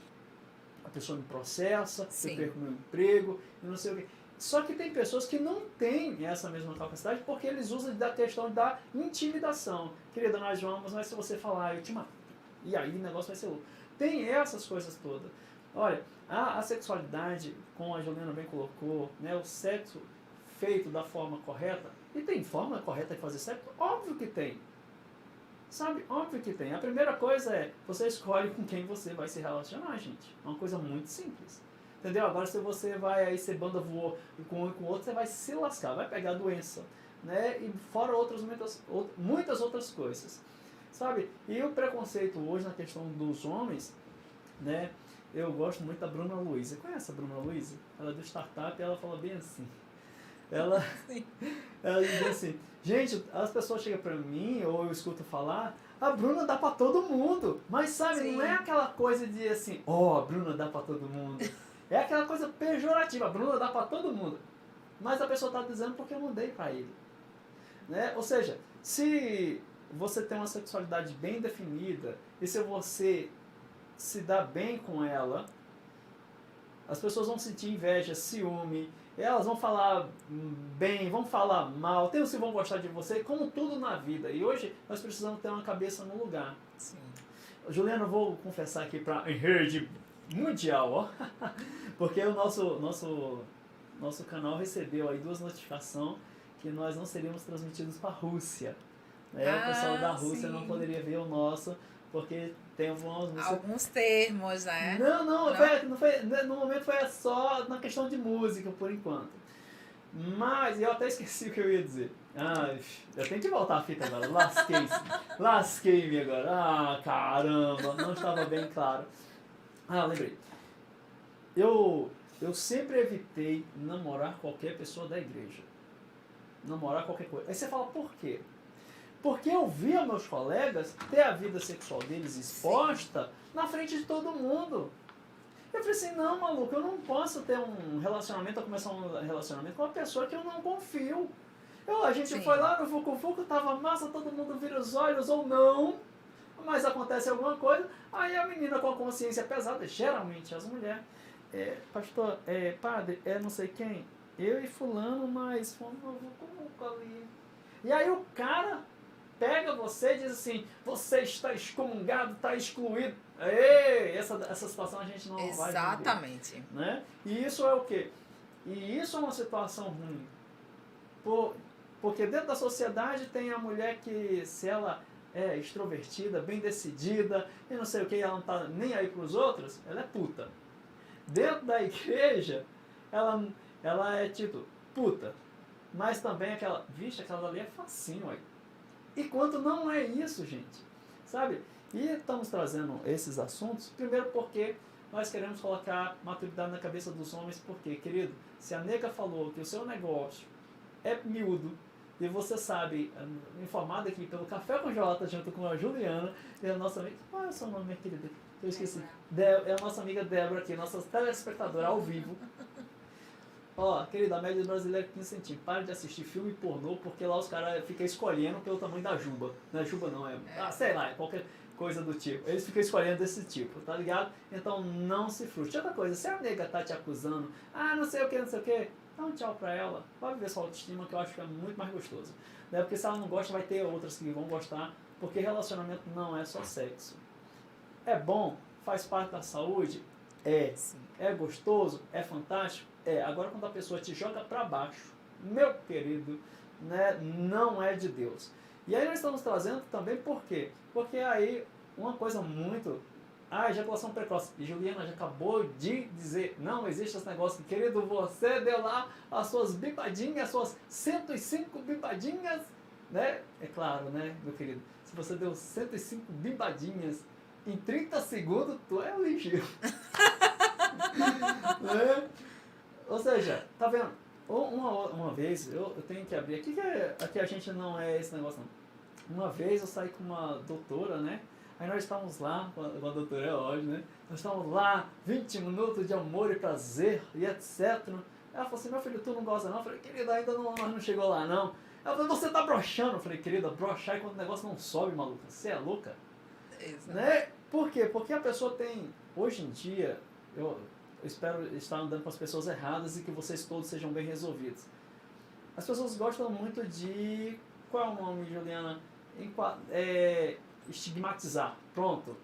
A pessoa me processa, eu perco meu emprego, e não sei o quê. Só que tem pessoas que não têm essa mesma capacidade porque eles usam da questão da intimidação. Querida, nós vamos, mas se você falar, eu te mato. E aí o negócio vai ser louco. Tem essas coisas todas. Olha, a sexualidade, como a Juliana bem colocou, né, o sexo feito da forma correta, e tem forma correta de fazer sexo? Óbvio que tem. Sabe? Óbvio que tem. A primeira coisa é, você escolhe com quem você vai se relacionar, gente. É uma coisa muito simples. Entendeu? Agora se você vai aí ser banda voou com um e com o outro, você vai se lascar, vai pegar doença. Né? E fora muitas outras coisas. Sabe? E o preconceito hoje na questão dos homens, né? Eu gosto muito da Bruna Luiza. Conhece a Bruna Luiza? Ela é do startup e ela fala bem assim. Ela diz assim, gente, as pessoas chegam pra mim, ou eu escuto falar, a Bruna dá pra todo mundo. Mas sabe, não é aquela coisa de assim, a Bruna dá pra todo mundo. É aquela coisa pejorativa, a Bruna dá pra todo mundo. Mas a pessoa tá dizendo porque eu não dei pra ele. Né? Ou seja, se você tem uma sexualidade bem definida, e se você se dá bem com ela, as pessoas vão sentir inveja, ciúme, elas vão falar bem, vão falar mal, tem os que vão gostar de você, como tudo na vida. E hoje nós precisamos ter uma cabeça no lugar. Sim. Juliana, eu vou confessar aqui para a rede mundial, ó, porque o nosso canal recebeu aí 2 notificações que nós não seríamos transmitidos para a Rússia. O pessoal da Ah, Rússia não sim. poderia ver o nosso, porque tem algumas músicas. Alguns termos, né? Não, Não? não foi, no momento foi só na questão de música, por enquanto. Mas eu até esqueci o que eu ia dizer. Ah, eu tenho que voltar a fita agora. Lasquei-me agora. Ah, caramba, não estava bem claro. Ah, lembrei. Eu sempre evitei namorar qualquer pessoa da igreja. Namorar qualquer coisa. Aí você fala, por quê? Porque eu via meus colegas ter a vida sexual deles exposta na frente de todo mundo. Eu falei assim, não, maluco, eu não posso ter um relacionamento, ou começar um relacionamento com uma pessoa que eu não confio. A gente Sim. foi lá no Fucu, tava massa, todo mundo vira os olhos ou não, mas acontece alguma coisa, aí a menina com a consciência pesada, geralmente as mulheres, pastor, padre, não sei quem, eu e fulano, mas fomos no Fucu ali. E aí o cara pega você e diz assim, você está excomungado, está excluído. Essa situação a gente não vai viver. Exatamente. Né? E isso é o quê? E isso é uma situação ruim. Porque dentro da sociedade tem a mulher que, se ela é extrovertida, bem decidida, e não sei o que, ela não está nem aí para os outros, ela é puta. Dentro da igreja, ela é tipo puta. Mas também aquela ali é facinho aí. E quanto não é isso, gente, sabe? E estamos trazendo esses assuntos, primeiro porque nós queremos colocar maturidade na cabeça dos homens, porque, querido, se a nega falou que o seu negócio é miúdo, e você sabe, informado aqui pelo Café com Jota, junto com a Juliana, e a nossa amiga, qual é o seu nome, minha querida? Eu esqueci. É a nossa amiga Débora aqui, nossa telespectadora ao vivo. Querida, a média brasileira é 15 centímetros. Para de assistir filme pornô, porque lá os caras ficam escolhendo pelo tamanho da juba. Não é juba não, sei lá, é qualquer coisa do tipo. Eles ficam escolhendo desse tipo, tá ligado? Então não se frustre. Outra coisa, se a nega tá te acusando, não sei o que, dá um tchau pra ela. Vai viver sua autoestima, que eu acho que é muito mais gostoso. Né? Porque se ela não gosta, vai ter outras que vão gostar, porque relacionamento não é só sexo. É bom, faz parte da saúde? Sim. É gostoso? É fantástico? Agora quando a pessoa te joga para baixo, meu querido, né, não é de Deus. E aí nós estamos trazendo também por quê? Porque aí uma coisa muito... ejaculação precoce. E Juliana já acabou de dizer, não existe esse negócio. Querido, você deu lá as suas bibadinhas, suas 105 bibadinhas, né? É claro, né, meu querido? Se você deu 105 bibadinhas em 30 segundos, tu é ligeiro. Né? Ou seja, tá vendo? Uma vez, eu tenho que abrir aqui a gente não é esse negócio não. Uma vez eu saí com uma doutora, né? Aí nós estávamos lá, com a doutora é hoje, né? Nós estávamos lá, 20 minutos de amor e prazer e etc. Ela falou assim, meu filho, tu não gosta não? Eu falei, querida, ainda nós não chegou lá não. Ela falou, você tá broxando? Eu falei, querida, broxar é quando o negócio não sobe, maluca. Você é louca? Exato. Né? Por quê? Porque a pessoa tem, hoje em dia, eu espero estar andando com as pessoas erradas e que vocês todos sejam bem resolvidos. As pessoas gostam muito de... Qual é o nome, Juliana? Estigmatizar. Pronto.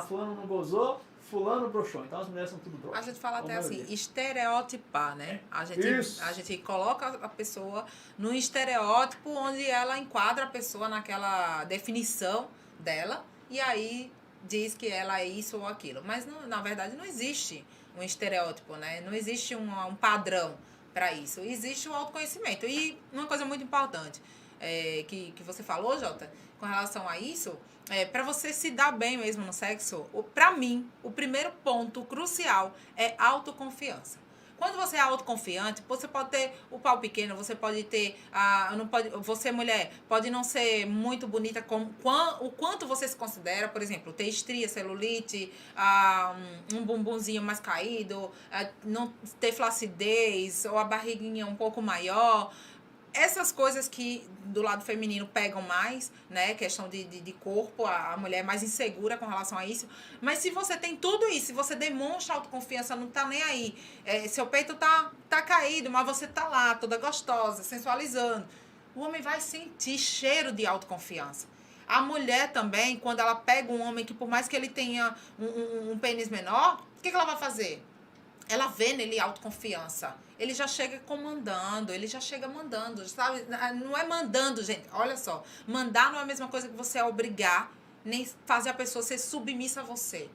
Fulano não gozou, fulano broxou. Então as mulheres são tudo broxas. A gente fala até assim, maioria. estereotipar, né? Isso. A gente coloca a pessoa num estereótipo onde ela enquadra a pessoa naquela definição dela e aí diz que ela é isso ou aquilo. Mas, na verdade, não existe um estereótipo, né? Não existe um padrão para isso. Existe o autoconhecimento. E uma coisa muito importante que você falou, Jota, com relação a isso, para você se dar bem mesmo no sexo, para mim, o primeiro ponto crucial é autoconfiança. Quando você é autoconfiante, você pode ter o pau pequeno, você pode ter... você, mulher, pode não ser muito bonita o quanto você se considera, por exemplo, ter estria, celulite, um bumbumzinho mais caído, não ter flacidez, ou a barriguinha um pouco maior. Essas coisas que do lado feminino pegam mais, né? Questão de corpo, a mulher é mais insegura com relação a isso. Mas se você tem tudo isso, se você demonstra autoconfiança, não tá nem aí, seu peito tá caído, mas você tá lá, toda gostosa, sensualizando, o homem vai sentir cheiro de autoconfiança. A mulher também, quando ela pega um homem que por mais que ele tenha um pênis menor, o que ela vai fazer? ela vê nele autoconfiança. Ele já chega comandando, ele já chega mandando, sabe? Não é mandando, gente. Olha só, mandar não é a mesma coisa que você obrigar, nem fazer a pessoa ser submissa a você.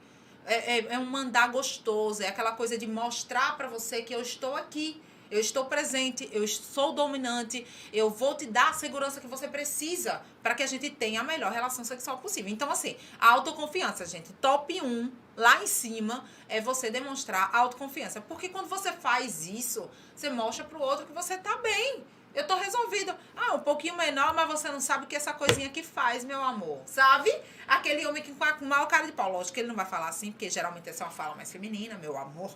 É um mandar gostoso, é aquela coisa de mostrar pra você que eu estou aqui, eu estou presente, eu sou dominante, eu vou te dar a segurança que você precisa para que a gente tenha a melhor relação sexual possível. Então, assim, a autoconfiança, gente, top 1, lá em cima, é você demonstrar autoconfiança. Porque quando você faz isso, você mostra pro outro que você tá bem. Eu tô resolvido. Um pouquinho menor, mas você não sabe o que essa coisinha aqui faz, meu amor. Sabe? Aquele homem que com a maior cara de pau. Lógico que ele não vai falar assim, porque geralmente essa é uma fala mais feminina, meu amor.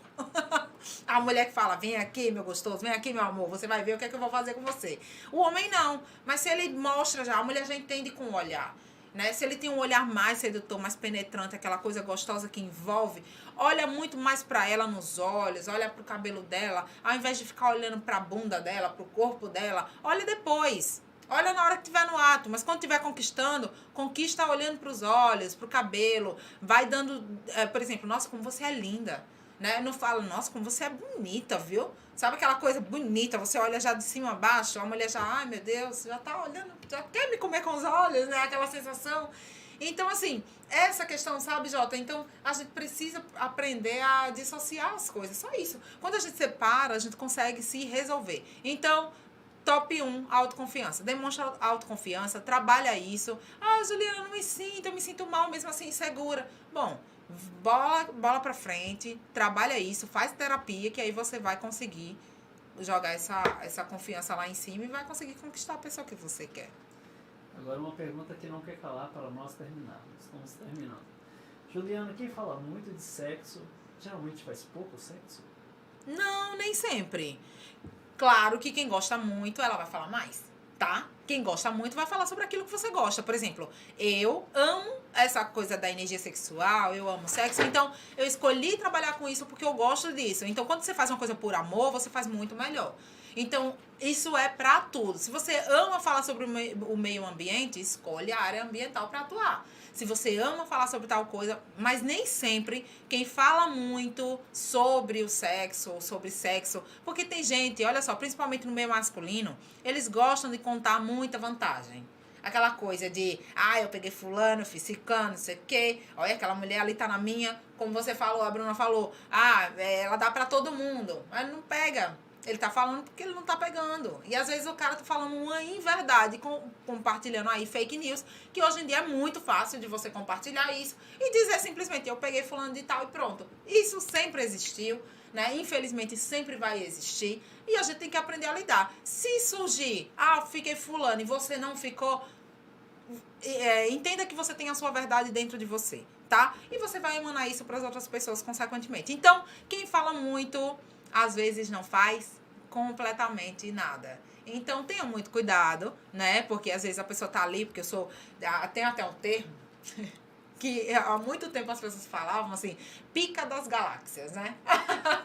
A mulher que fala, vem aqui, meu gostoso, vem aqui, meu amor, você vai ver o que é que eu vou fazer com você. O homem não. Mas se ele mostra já, a mulher já entende com o olhar. Né? Se ele tem um olhar mais sedutor, mais penetrante, aquela coisa gostosa que envolve, olha muito mais pra ela nos olhos, olha pro cabelo dela, ao invés de ficar olhando pra bunda dela, pro corpo dela, olha depois. Olha na hora que estiver no ato, mas quando estiver conquistando, conquista olhando pros olhos, pro cabelo, vai dando, por exemplo, nossa, como você é linda. Né? Não fala, nossa, como você é bonita, viu? Sabe aquela coisa bonita, você olha já de cima a baixo, a mulher já, ai meu Deus, já tá olhando, já quer me comer com os olhos, né? Aquela sensação. Então, assim, essa questão, sabe, Jota? Então, a gente precisa aprender a dissociar as coisas, só isso. Quando a gente separa, a gente consegue se resolver. Então, top 1, autoconfiança. Demonstra autoconfiança, trabalha isso. Juliana, não me sinto, eu me sinto mal mesmo assim, insegura. Bom, bola pra frente, trabalha isso, faz terapia, que aí você vai conseguir jogar essa confiança lá em cima e vai conseguir conquistar a pessoa que você quer. Agora uma pergunta que não quer calar para nós terminarmos. Estamos terminando. Juliana, quem fala muito de sexo, geralmente faz pouco sexo? Não, nem sempre. Claro que quem gosta muito, ela vai falar mais, tá? Quem gosta muito vai falar sobre aquilo que você gosta. Por exemplo, eu amo essa coisa da energia sexual, eu amo sexo, então eu escolhi trabalhar com isso porque eu gosto disso. Então, quando você faz uma coisa por amor, você faz muito melhor. Então, isso é pra tudo. Se você ama falar sobre o meio ambiente, escolhe a área ambiental pra atuar. Se você ama falar sobre tal coisa, mas nem sempre quem fala muito sobre o sexo ou sobre sexo, porque tem gente, olha só, principalmente no meio masculino, eles gostam de contar muita vantagem. Aquela coisa de, eu peguei fulano, fiz cicano, não sei o quê, olha, aquela mulher ali tá na minha, como você falou, a Bruna falou, ela dá pra todo mundo, mas não pega. Ele tá falando porque ele não tá pegando. E às vezes o cara tá falando uma inverdade, compartilhando aí fake news, que hoje em dia é muito fácil de você compartilhar isso e dizer simplesmente, eu peguei fulano de tal e pronto. Isso sempre existiu, né? Infelizmente sempre vai existir e a gente tem que aprender a lidar. Se surgir, fiquei fulano e você não ficou, entenda que você tem a sua verdade dentro de você, tá? E você vai emanar isso para as outras pessoas consequentemente. Então, quem fala muito, às vezes não faz completamente nada. Então, tenha muito cuidado, né? Porque às vezes a pessoa tá ali, porque eu sou... Tem até um termo que há muito tempo as pessoas falavam assim, pica das galáxias, né?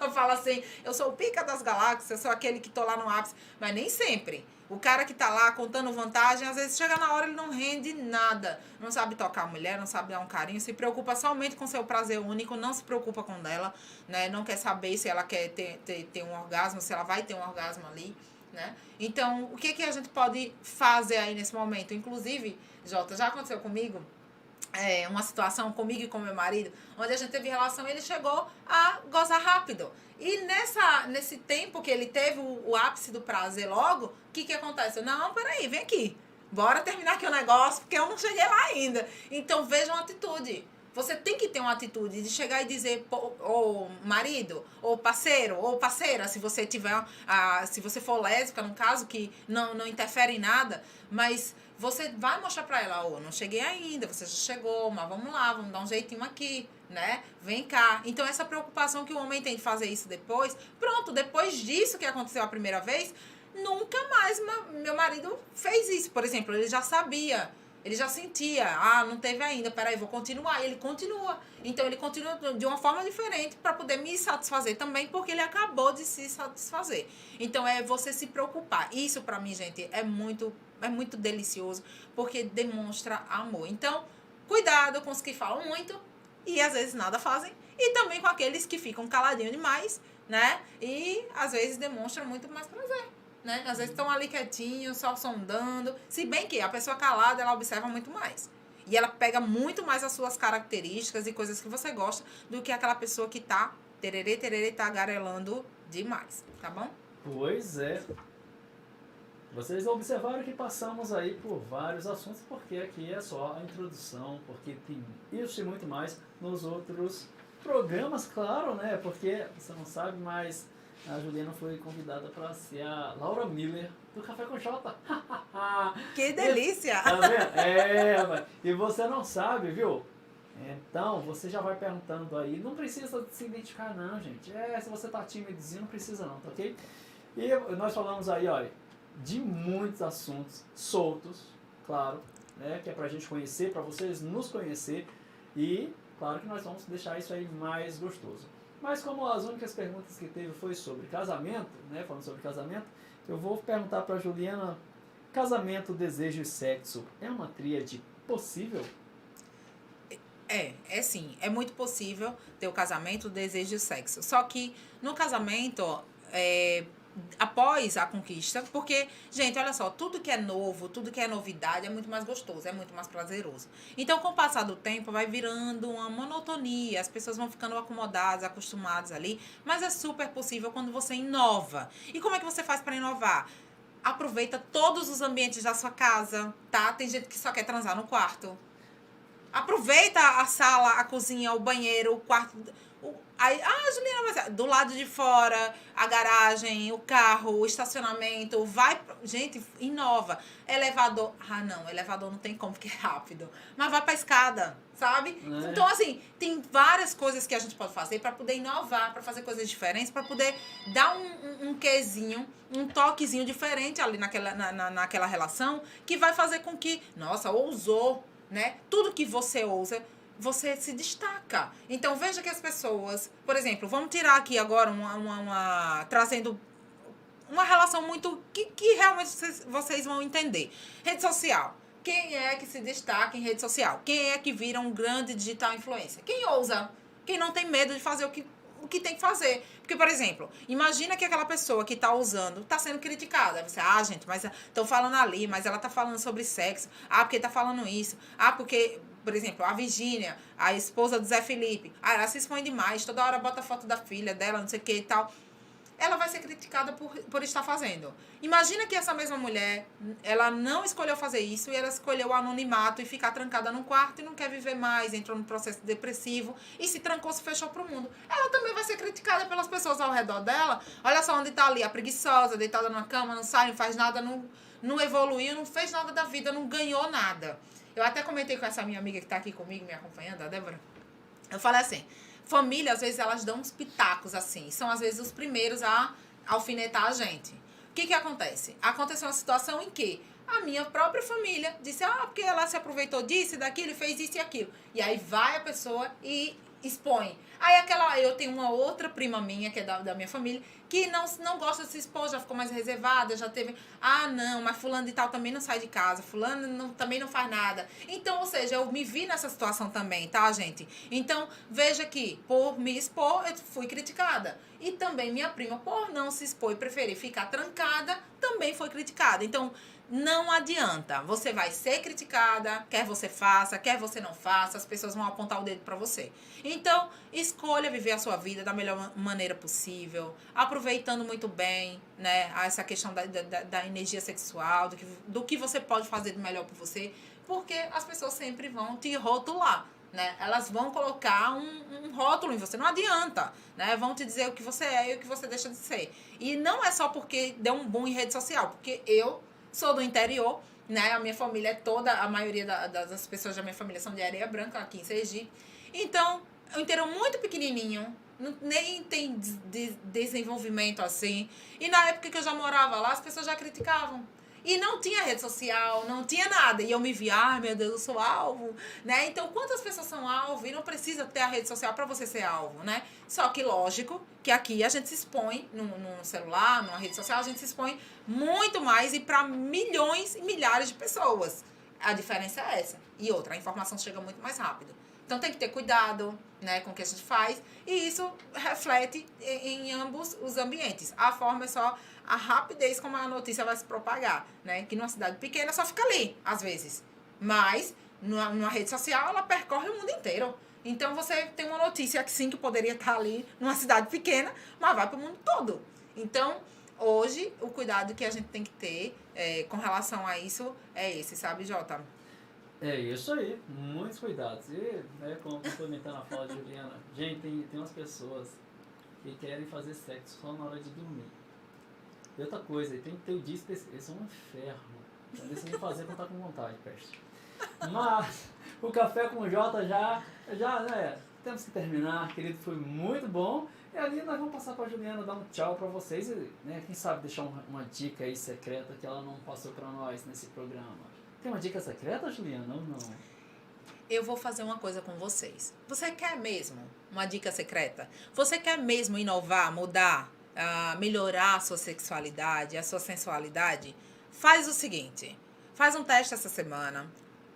Eu falo assim, eu sou o pica das galáxias, sou aquele que tô lá no ápice, mas nem sempre. O cara que tá lá contando vantagem, às vezes chega na hora ele não rende nada. Não sabe tocar a mulher, não sabe dar um carinho, se preocupa somente com seu prazer único, não se preocupa com dela, né? Não quer saber se ela quer ter um orgasmo, se ela vai ter um orgasmo ali, né? Então, o que a gente pode fazer aí nesse momento? Inclusive, Jota, já aconteceu comigo uma situação comigo e com meu marido, onde a gente teve relação e ele chegou a gozar rápido. E nesse tempo que ele teve o ápice do prazer logo, o que acontece? Não, peraí, vem aqui. Bora terminar aqui o negócio, porque eu não cheguei lá ainda. Então, veja uma atitude. Você tem que ter uma atitude de chegar e dizer, ou marido, ou parceiro, ou parceira, se você tiver, se você for lésbica, no caso, que não interfere em nada, mas você vai mostrar pra ela, não cheguei ainda, você já chegou, mas vamos lá, vamos dar um jeitinho aqui, né? Vem cá. Então, essa preocupação que o homem tem de fazer isso depois, pronto, depois disso que aconteceu a primeira vez, nunca mais meu marido fez isso. Por exemplo, ele já sabia, ele já sentia, não teve ainda, peraí, vou continuar. Ele continua. Então, ele continua de uma forma diferente para poder me satisfazer também, porque ele acabou de se satisfazer. Então, é você se preocupar. Isso, para mim, gente, é muito delicioso, porque demonstra amor. Então, cuidado com os que falam muito e às vezes nada fazem. e também com aqueles que ficam caladinhos demais, né? E às vezes demonstram muito mais prazer, né? Às vezes estão ali quietinhos, só sondando. Se bem que a pessoa calada, ela observa muito mais. E ela pega muito mais as suas características e coisas que você gosta do que aquela pessoa que tá tererê, tagarelando demais, tá bom? Pois é. Vocês observaram que passamos aí por vários assuntos, porque aqui é só a introdução, porque tem isso e muito mais nos outros programas, claro, né? Porque você não sabe, mas a Juliana foi convidada para ser a Laura Miller do Café com Jota. Que delícia! Tá vendo? É, rapaz. E você não sabe, viu? Então, você já vai perguntando aí. Não precisa se identificar, não, gente. Se você tá tímidozinho, não precisa não, tá ok? E nós falamos aí, olha, de muitos assuntos soltos, claro, né? Que é pra gente conhecer, pra vocês nos conhecer. E, claro que nós vamos deixar isso aí mais gostoso. Mas como as únicas perguntas que teve foi sobre casamento, né? Falando sobre casamento, eu vou perguntar pra Juliana: casamento, desejo e sexo é uma tríade possível? É sim, é muito possível ter o casamento, o desejo e o sexo. Só que no casamento, após a conquista, porque, gente, olha só, tudo que é novo, tudo que é novidade é muito mais gostoso, é muito mais prazeroso. Então, com o passar do tempo, vai virando uma monotonia, as pessoas vão ficando acomodadas, acostumadas ali, mas é super possível quando você inova. E como é que você faz para inovar? Aproveita todos os ambientes da sua casa, tá? Tem gente que só quer transar no quarto. Aproveita a sala, a cozinha, o banheiro, o quarto. Juliana, mas do lado de fora, a garagem, o carro, o estacionamento, gente, inova. Elevador, não, elevador não tem como, porque é rápido. Mas vai pra escada, sabe? Então, assim, tem várias coisas que a gente pode fazer para poder inovar, para fazer coisas diferentes, para poder dar um quezinho, um toquezinho diferente ali naquela relação, que vai fazer com que, nossa, ousou, né? Tudo que você ousa, você se destaca. Então, veja que as pessoas... Por exemplo, vamos tirar aqui agora trazendo uma relação muito... Que realmente vocês vão entender. Rede social. Quem é que se destaca em rede social? Quem é que vira um grande digital influencer? Quem ousa? Quem não tem medo de fazer o que tem que fazer. Porque, por exemplo, imagina que aquela pessoa que está usando está sendo criticada. Você, gente, mas estão falando ali, mas ela está falando sobre sexo. Porque está falando isso. Porque, por exemplo, a Virgínia, a esposa do Zé Felipe, ela se expõe demais, toda hora bota foto da filha dela, não sei o que e tal. Ela vai ser criticada por estar fazendo. Imagina que essa mesma mulher, ela não escolheu fazer isso e ela escolheu o anonimato e ficar trancada num quarto e não quer viver mais, entrou num processo depressivo e se trancou, se fechou pro mundo. Ela também vai ser criticada pelas pessoas ao redor dela. Olha só onde tá ali, a preguiçosa, deitada numa cama, não sai, não faz nada, não evoluiu, não fez nada da vida, não ganhou nada. Eu até comentei com essa minha amiga que tá aqui comigo, me acompanhando, a Débora. Eu falei assim... Família, às vezes, elas dão uns pitacos, assim. São, às vezes, os primeiros a alfinetar a gente. O que acontece? Aconteceu uma situação em que a minha própria família disse, porque ela se aproveitou disso e daquilo e fez isso e aquilo. E aí vai a pessoa e expõe. Aí eu tenho uma outra prima minha, que é da minha família, que não gosta de se expor, já ficou mais reservada, já teve... não, mas fulano de tal também não sai de casa, fulano também não faz nada. Então, ou seja, eu me vi nessa situação também, tá, gente? Então, veja que, por me expor, eu fui criticada. E também minha prima, por não se expor e preferir ficar trancada, também foi criticada. Então, não adianta. Você vai ser criticada, quer você faça, quer você não faça, as pessoas vão apontar o dedo pra você. Então, escolha viver a sua vida da melhor maneira possível, aproveitando muito bem, né, essa questão da energia sexual, do que você pode fazer de melhor por você, porque as pessoas sempre vão te rotular. Né? Elas vão colocar um rótulo em você, não adianta, né? Vão te dizer o que você é e o que você deixa de ser. E não é só porque deu um boom em rede social, porque eu sou do interior, né? A minha família é toda, a maioria das pessoas da minha família são de Areia Branca, aqui em Sergipe. Então, o interior muito pequenininho, nem tem desenvolvimento assim. E na época que eu já morava lá, as pessoas já criticavam. E não tinha rede social, não tinha nada. E eu me via, meu Deus, eu sou alvo, né? Então, quantas pessoas são alvo? E não precisa ter a rede social para você ser alvo, né? Só que, lógico, que aqui a gente se expõe no celular, numa rede social, a gente se expõe muito mais e para milhões e milhares de pessoas. A diferença é essa. E outra, a informação chega muito mais rápido. Então tem que ter cuidado, né, com o que a gente faz, e isso reflete em ambos os ambientes. A forma é só a rapidez como a notícia vai se propagar, né, que numa cidade pequena só fica ali, às vezes, mas numa rede social ela percorre o mundo inteiro. Então você tem uma notícia que sim, que poderia estar ali numa cidade pequena, mas vai para o mundo todo. Então, hoje, o cuidado que a gente tem que ter com relação a isso é esse, sabe, Jota? É isso aí, muitos cuidados. E, né, complementando a fala de Juliana, gente, tem umas pessoas que querem fazer sexo só na hora de dormir. E outra coisa, tem que ter o dia específico. Isso é um inferno. Não deixa nem fazer quando tá com vontade, peste. Mas o Café com o Jota já, né, temos que terminar, querido, foi muito bom. E ali nós vamos passar para a Juliana dar um tchau para vocês e, né, quem sabe deixar uma dica aí secreta que ela não passou para nós nesse programa. Tem uma dica secreta, Juliana, ou não? Eu vou fazer uma coisa com vocês. Você quer mesmo uma dica secreta? Você quer mesmo inovar, mudar, melhorar a sua sexualidade, a sua sensualidade? Faz o seguinte, faz um teste essa semana,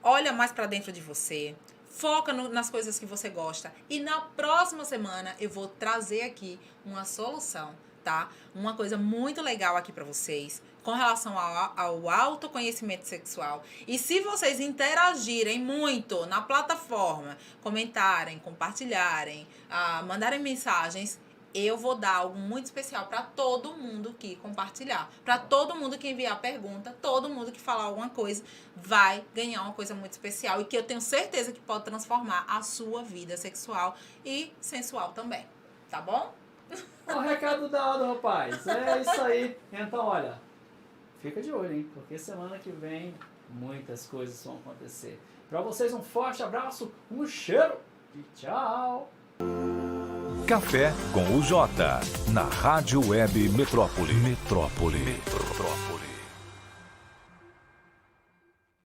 olha mais para dentro de você, foca nas coisas que você gosta e na próxima semana eu vou trazer aqui uma solução, tá? Uma coisa muito legal aqui para vocês com relação ao autoconhecimento sexual. E se vocês interagirem muito na plataforma, comentarem, compartilharem, mandarem mensagens, eu vou dar algo muito especial para todo mundo que compartilhar. Para todo mundo que enviar pergunta, todo mundo que falar alguma coisa, vai ganhar uma coisa muito especial e que eu tenho certeza que pode transformar a sua vida sexual e sensual também. Tá bom? O recado dado, rapaz. É isso aí. Então, olha, fica de olho, hein? Porque semana que vem muitas coisas vão acontecer. Para vocês, um forte abraço, um cheiro e tchau! Café com o Jota, na Rádio Web Metrópole. Metrópole.